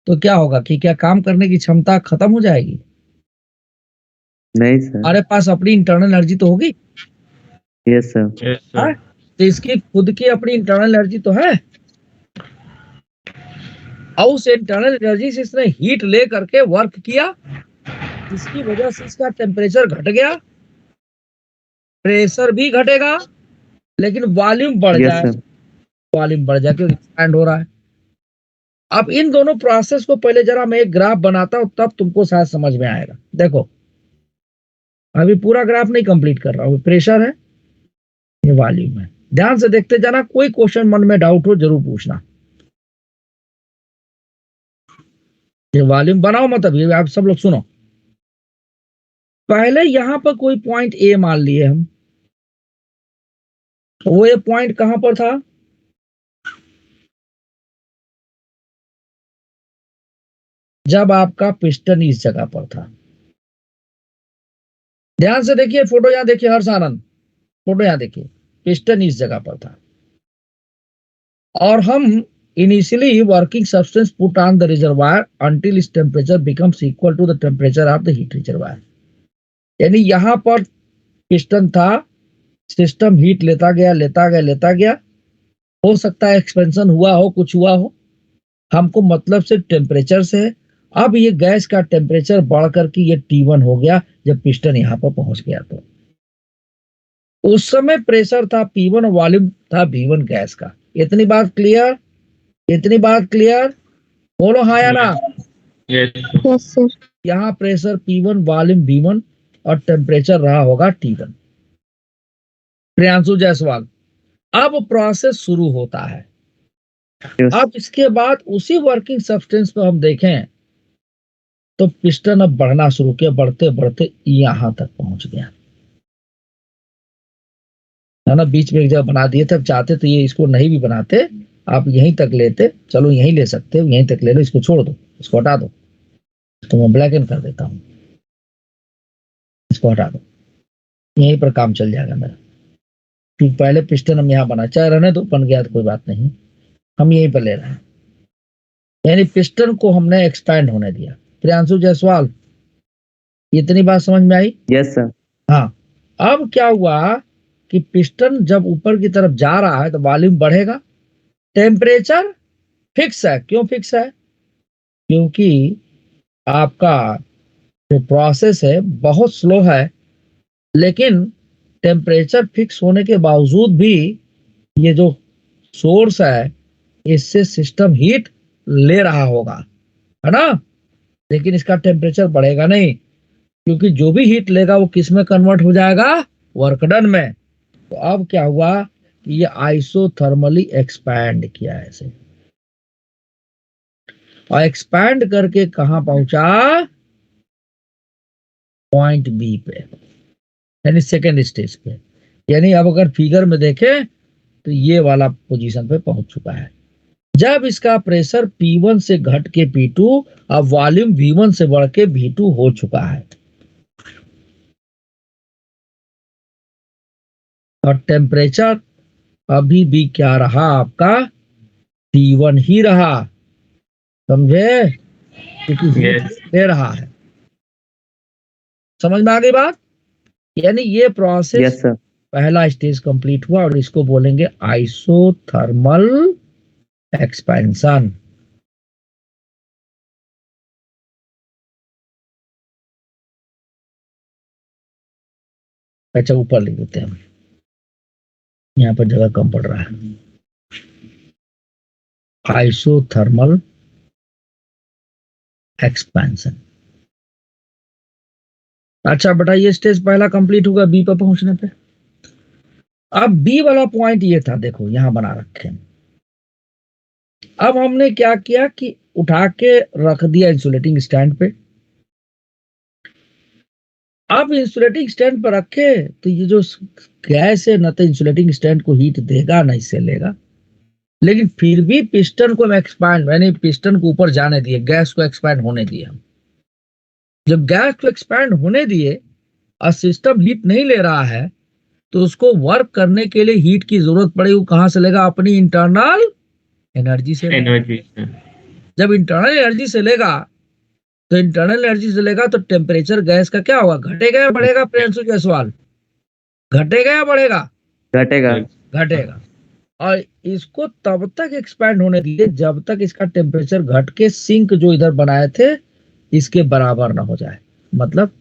Speaker 3: तो क्या होगा कि क्या काम करने की क्षमता खत्म हो जाएगी?
Speaker 8: नहीं सर।
Speaker 3: हमारे पास अपनी इंटरनल एनर्जी तो होगी।
Speaker 8: Yes sir.
Speaker 7: यस
Speaker 3: हाँ?
Speaker 7: सर।
Speaker 3: तो इसकी खुद की अपनी इंटरनल एनर्जी तो है, और उस इंटरनल एनर्जी से इसने हीट ले करके वर्क किया, जिसकी वजह से इसका टेम्परेचर घट गया, प्रेशर भी घटेगा, लेकिन वॉल्यूम बढ़
Speaker 8: यस
Speaker 3: जाए।
Speaker 8: सर।
Speaker 3: वॉल्यूम बढ़ जाए क्योंकि एक्सपैंड हो रहा है। अब इन दोनों प्रोसेस को पहले जरा मैं एक ग्राफ बनाता हूं, तब तुमको शायद समझ में आएगा। देखो अभी पूरा ग्राफ नहीं कंप्लीट कर रहा हूं, प्रेशर है, ये वॉल्यूम है। ध्यान से देखते जाना, कोई क्वेश्चन मन में डाउट हो जरूर पूछना। ये वॉल्यूम बनाओ मत, अभी आप सब लोग सुनो। पहले यहां पर कोई पॉइंट ए मान लिए हम, तो वो ये पॉइंट कहां पर था? जब आपका पिस्टन इस जगह पर था। ध्यान से देखिए फोटो, यहां देखिए हर्ष आनंद, फोटो यहां देखिए, पिस्टन इस जगह पर था, और हम initially working substance put on the reservoir until its temperature becomes equal to the temperature of the heat reservoir. यानी यहां पर पिस्टन था, सिस्टम हीट लेता गया। हो सकता है एक्सपेंशन हुआ हो, कुछ हुआ हो, हमको मतलब से टेम्परेचर से है। अब ये गैस का टेम्परेचर बढ़ करके ये T1 हो गया जब पिस्टन यहाँ पर पहुंच गया। तो उस समय प्रेशर था P1 और वॉल्यूम था V1 गैस का। इतनी बात क्लियर? इतनी बात क्लियर? बोलो हाँ या ना?
Speaker 7: Yes
Speaker 5: yes sir.
Speaker 3: यहाँ प्रेशर P1, वॉल्यूम V1 और टेम्परेचर रहा होगा T1। प्रियांशु जायसवाल, अब प्रोसेस शुरू होता है। अब इसके बाद उसी वर्किंग सब्सटेंस को हम देखें तो पिस्टन अब बढ़ना शुरू किया, बढ़ते बढ़ते यहां तक पहुंच गया है ना। बीच में एक जगह बना दिए थे, अब चाहते तो ये इसको नहीं भी बनाते, आप यहीं तक लेते, चलो यहीं ले सकते हो, यहीं तक ले लो, इसको छोड़ दो, इसको हटा दो, तो मैं ब्लैक एंड कर देता हूं, इसको हटा दो, यहीं पर काम चल जाएगा मेरा। क्योंकि पहले पिस्टन हम यहाँ बना, चाहे रहने दो, बन गया तो कोई बात नहीं, हम यहीं पर ले रहे हैं। यानी पिस्टन को हमने एक्सपैंड होने दिया। प्रियांशु जायसवाल, इतनी बात समझ में आई?
Speaker 8: Yes sir.
Speaker 3: हाँ। अब क्या हुआ कि पिस्टन जब ऊपर की तरफ जा रहा है तो वॉल्यूम बढ़ेगा, टेम्परेचर फिक्स है। क्यों फिक्स है? क्योंकि आपका जो प्रोसेस है बहुत स्लो है, लेकिन टेम्परेचर फिक्स होने के बावजूद भी ये जो सोर्स है इससे सिस्टम हीट ले रहा होगा, है ना। लेकिन इसका टेम्परेचर बढ़ेगा नहीं, क्योंकि जो भी हीट लेगा वो किस में कन्वर्ट हो जाएगा? वर्क डन में। तो अब क्या हुआ कि ये आइसोथर्मली एक्सपैंड किया ऐसे, और एक्सपैंड करके कहां पहुंचा? पॉइंट बी पे, यानी सेकेंड स्टेज पे। यानी अब अगर फिगर में देखें तो ये वाला पोजीशन पे पहुंच चुका है। जब इसका प्रेशर P1 से घट के P2, अब वॉल्यूम V1 से बढ़ के V2 हो चुका है, और टेम्परेचर अभी भी क्या रहा आपका? T1 ही रहा। समझे? क्योंकि हीट ले रहा है। समझ में आ गई बात? यानी ये प्रोसेस
Speaker 8: यस सर।
Speaker 3: पहला स्टेज कंप्लीट हुआ, और इसको बोलेंगे आइसोथर्मल एक्सपेंशन। अच्छा ऊपर लिख देते हैं, यहाँ पर जगह कम पड़ रहा है। Isothermal expansion. अच्छा बेटा, ये स्टेज पहला कंप्लीट होगा बी पर पहुंचने पे। अब बी वाला पॉइंट ये था, देखो यहां बना रखे हैं। अब हमने क्या किया कि उठा के रख दिया इंसुलेटिंग स्टैंड पे। अब इंसुलेटिंग स्टैंड पर रखे तो ये जो गैस है न तो इंसुलेटिंग स्टैंड को हीट देगा न इससे लेगा, लेकिन फिर भी पिस्टन को हम एक्सपैंड, यानी पिस्टन को ऊपर जाने दिए, गैस को एक्सपैंड होने दिए हम। जब गैस को एक्सपैंड होने दिए और सिस्टम हीट नहीं ले रहा है तो उसको वर्क करने के लिए हीट की जरूरत पड़ेगी। वो कहां से लेगा? अपनी इंटरनल एनर्जी से।
Speaker 7: एनर्जी।
Speaker 3: जब इंटरनल एनर्जी से लेगा तो इंटरनल एनर्जी से लेगा तो टेम्परेचर गैस का क्या होगा? घटेगा या बढ़ेगा? प्रियांशु जायसवाल, घटेगा या बढ़ेगा?
Speaker 8: घटेगा।
Speaker 3: घटेगा। और इसको तब तक एक्सपैंड होने दिए जब तक इसका टेम्परेचर घट के सिंक जो इधर बनाए थे इसके बराबर ना हो जाए, मतलब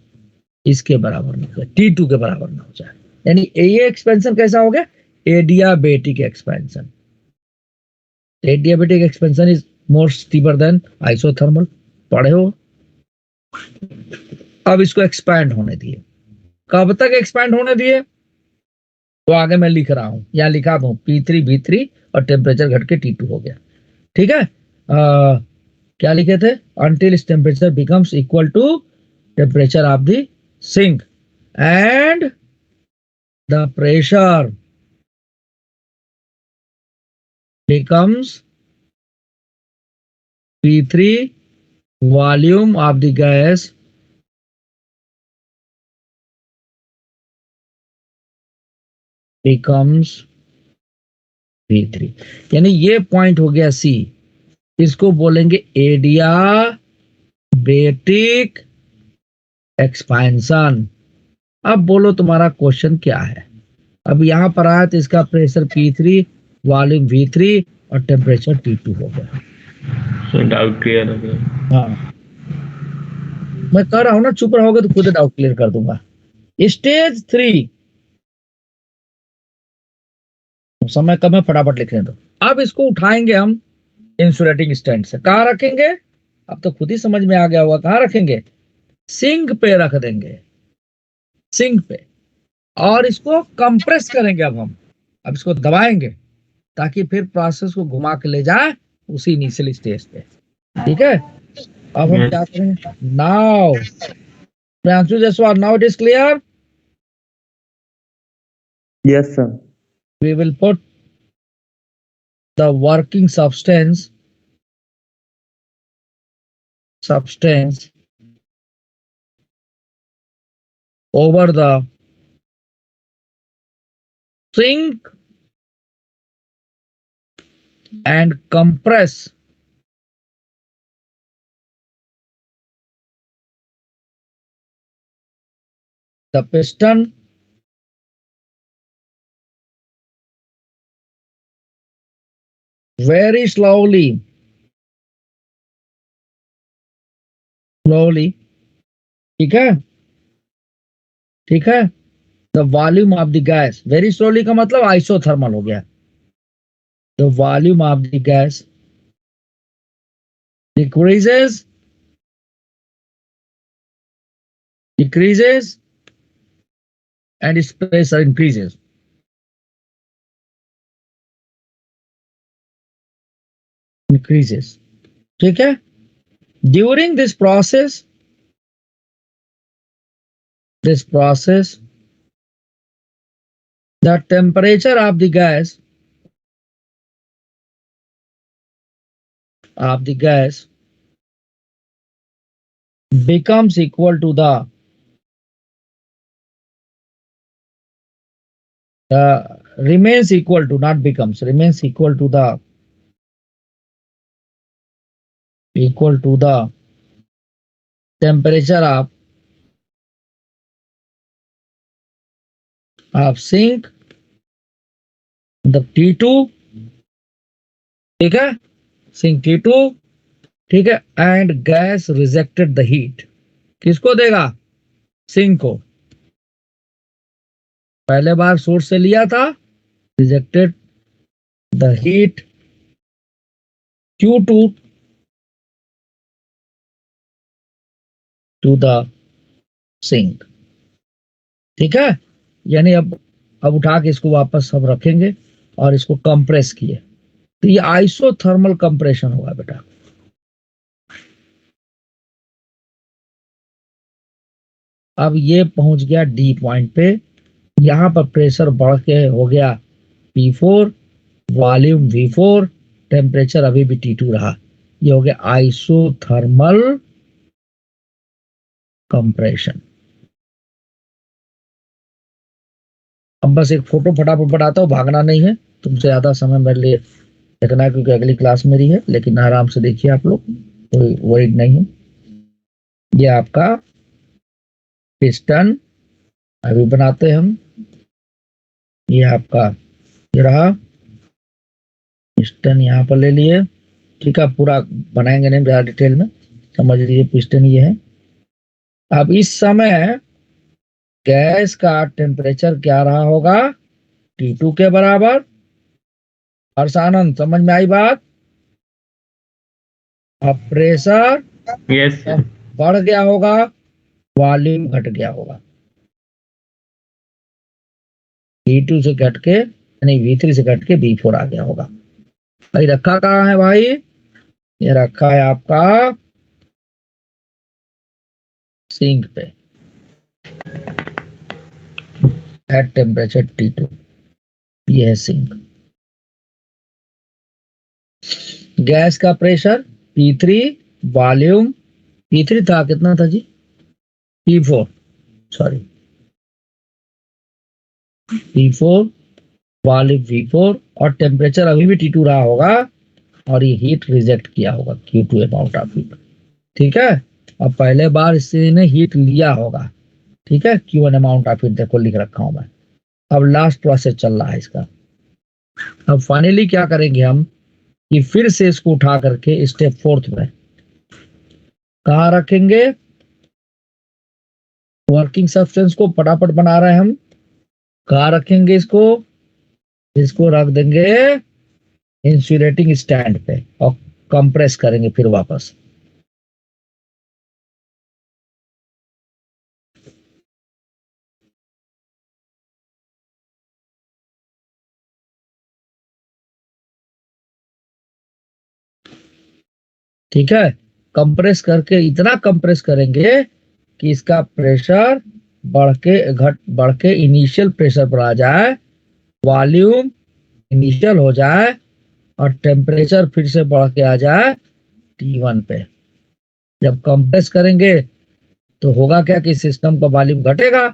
Speaker 3: इसके बराबर ना हो जाए, T2 के बराबर ना हो जाए। यानी ये एक्सपेंशन कैसा हो गया? Adiabatic expansion. Adiabatic expansion is more steeper than isothermal, पढ़े हो। अब इसको एक्सपैंड होने दिए। कब तक एक्सपैंड होने दिए? तो आगे मैं लिख रहा हूं, या लिखा दूं P3 V3 और टेम्परेचर घट के T2 हो गया। ठीक है, क्या लिखे थे? until its temperature becomes equal to temperature of the sink and the pressure becomes P3 volume of the gas becomes P3। यानी ये पॉइंट हो गया C, इसको बोलेंगे एडियाबेटिक एक्सपेंशन। अब बोलो तुम्हारा क्वेश्चन क्या है? अब यहां पर आया तो इसका प्रेशर P3, वॉल्यूम V3 और टेम्परेचर T2 हो गया।
Speaker 7: डाउट क्लियर हो गया।
Speaker 3: हाँ, मैं कह रहा हूं ना, चुप रहोगे तो खुद डाउट क्लियर कर दूंगा। स्टेज 3, समय कम है, फटाफट लिखने दो। अब इसको उठाएंगे हम इंसुलेटिंग स्टैंड से। कहां रखेंगे? अब तो खुद ही समझ में आ गया होगा कहां रखेंगे। सिंक पे रख देंगे, सिंक पे। और इसको कंप्रेस करेंगे। अब इसको दबाएंगे ताकि फिर प्रोसेस को घुमा के ले जाए उसी इनिशियल स्टेज पे। ठीक है, अब हम क्या करेंगे? Now Priyanshu Jaiswal, now it is clear.
Speaker 8: Yes sir.
Speaker 3: We will put the working substance over the sink and compress the piston very slowly। ठीक है, ठीक है। The volume of the gas, very slowly का मतलब आइसोथर्मल हो गया। The volume of the gas decreases and its pressure increases। ठीक है। During this process the temperature of the gas becomes equal to the remains equal to, not becomes, remains equal to the temperature of sink, the T2। ठीक है, sink T2। ठीक है, and gas rejected the heat. किसको देगा? Sink को। पहले बार source से लिया था, rejected the heat Q2 to the sink। ठीक है, यानी अब उठा के इसको वापस हम रखेंगे और इसको कंप्रेस किए, तो ये आइसोथर्मल कंप्रेशन होगा बेटा। अब ये पहुंच गया डी पॉइंट पे, यहां पर प्रेशर बढ़ के हो गया P4, वॉल्यूम V4, टेम्परेचर अभी भी T2 रहा। ये हो गया आइसोथर्मल कंप्रेशन। अब बस एक फोटो फटाफट बनाता हूँ, भागना नहीं है, तुमसे ज्यादा समय मेरे लिए देखना है क्योंकि अगली क्लास मेरी है, लेकिन आराम से देखिए आप लोग, कोई वरीड नहीं है। ये आपका पिस्टन अभी बनाते हैं हम। ये आपका ये रहा पिस्टन, यहाँ पर ले लिए। ठीक है, पूरा बनाएंगे नहीं ज्यादा डिटेल में, समझ लीजिए पिस्टन ये है। अब इस समय गैस का टेम्परेचर क्या रहा होगा, T2 के बराबर। हर्षानंद समझ में आई बात। अब प्रेशर
Speaker 7: यस सर।
Speaker 3: बढ़ गया होगा, वॉल्यूम घट गया होगा। V2 से घट के यानी V3 से घट के V4 आ गया होगा। भाई रखा कहाँ है भाई, ये रखा है आपका सिंक पे एट टेम्परेचर T2। ये है सिंक। गैस का प्रेशर P3, वॉल्यूम P3 था, कितना था जी, P4, sorry P4, volume V4, और टेम्परेचर अभी भी T2 रहा होगा, और ये हीट रिजेक्ट किया होगा Q2 अमाउंट ऑफ हीट। ठीक है, अब पहले बार इसने हीट लिया होगा। ठीक है, Q1 अमाउंट ऑफ हीट देखो लिख रखा हूं मैं। अब लास्ट प्रोसेस चल रहा है इसका। अब फाइनली क्या करेंगे हम कि फिर से इसको उठा करके स्टेप 4 में कहाँ रखेंगे, वर्किंग सब्सटेंस को फटाफट बना रहे हैं हम। कहाँ रखेंगे इसको, इसको रख देंगे इंसुलेटिंग स्टैंड पे और कंप्रेस करेंगे फिर वापस। ठीक है, कंप्रेस करके इतना कंप्रेस करेंगे कि इसका प्रेशर बढ़ के इनिशियल प्रेशर पर आ जाए, वॉल्यूम इनिशियल हो जाए, और टेम्परेचर फिर से बढ़ के आ जाए T1 पे। जब कंप्रेस करेंगे तो होगा क्या कि सिस्टम का वॉल्यूम घटेगा,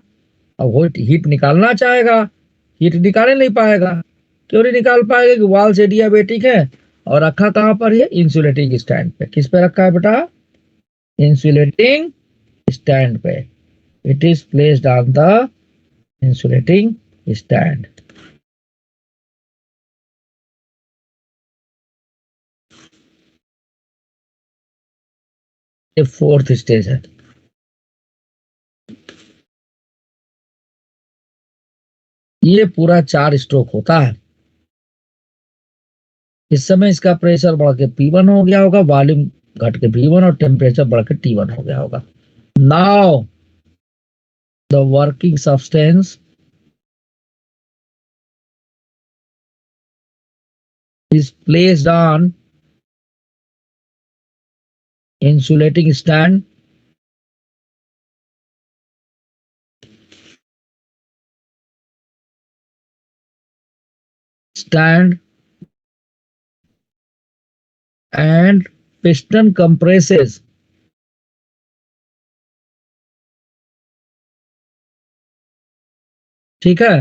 Speaker 3: अब वो हीट निकालना चाहेगा, हीट निकाल नहीं पाएगा। क्यों नहीं निकाल पाएगा कि वॉल से एडियाबेटिक है, और रखा कहाँ पर है, इंसुलेटिंग स्टैंड पे। किस पे रखा है बेटा, इंसुलेटिंग स्टैंड पे। It is placed on the insulating stand. ये 4th स्टेज है। ये पूरा 4 स्ट्रोक होता है। इस समय इसका प्रेशर बढ़ के P1 हो गया होगा, वॉल्यूम घट के V1, और टेम्परेचर बढ़ के T1 हो गया होगा। Now the working substance is placed on insulating stand and piston compresses ठीक है,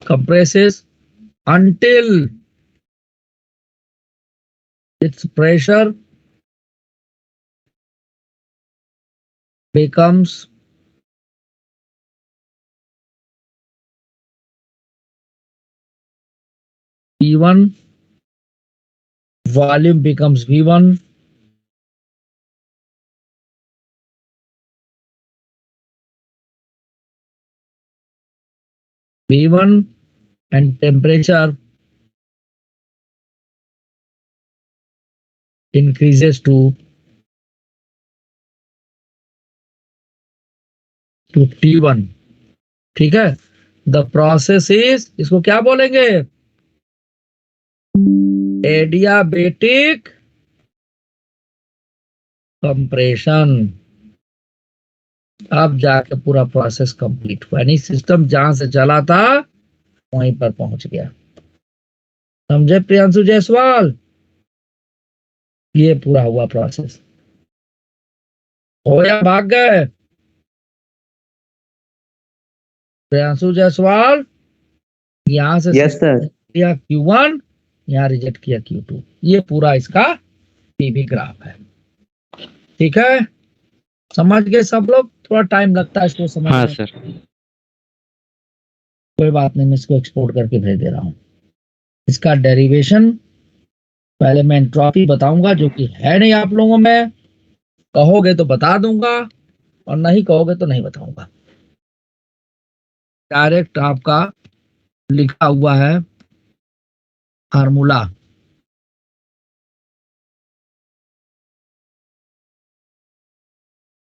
Speaker 3: compresses until its pressure becomes P1, volume becomes V1, V1, and temperature increases to T1, ठीक है। द प्रोसेस इज, इसको क्या बोलेंगे, एडियाबेटिक कंप्रेशन। अब जाके पूरा प्रोसेस कंप्लीट हुआ, यानी सिस्टम जहां से चला था वहीं पर पहुंच गया। समझे प्रियांशु जायसवाल? ये पूरा हुआ प्रोसेस। हो या भाग गए प्रियांशु जायसवाल? यहां से
Speaker 8: यस सर।
Speaker 3: किया Q1, यहाँ रिजेक्ट किया Q2। ये पूरा इसका पीवी ग्राफ है, ठीक है। समझ गए सब लोग? थोड़ा टाइम लगता है इसको समझने
Speaker 1: हाँ
Speaker 3: में।
Speaker 1: सर।
Speaker 3: कोई बात नहीं, मैं इसको एक्सपोर्ट करके भेज दे रहा हूँ। इसका डेरिवेशन पहले मैं एंट्रोपी बताऊंगा, जो कि है नहीं आप लोगों में। कहोगे तो बता दूंगा और नहीं कहोगे तो नहीं बताऊंगा। डायरेक्ट आपका लिखा हुआ है फार्मूला।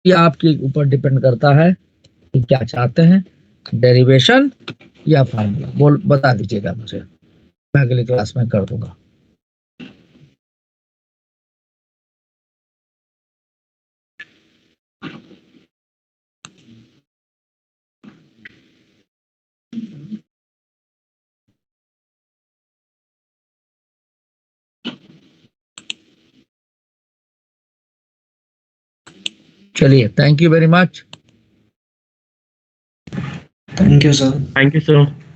Speaker 3: ये आपके ऊपर डिपेंड करता है कि क्या चाहते हैं, डेरिवेशन या फार्मूला। बोल बता दीजिएगा मुझे, मैं अगली क्लास में कर दूंगा। चलिए, thank you very much.
Speaker 6: Thank you sir.
Speaker 7: Thank you sir.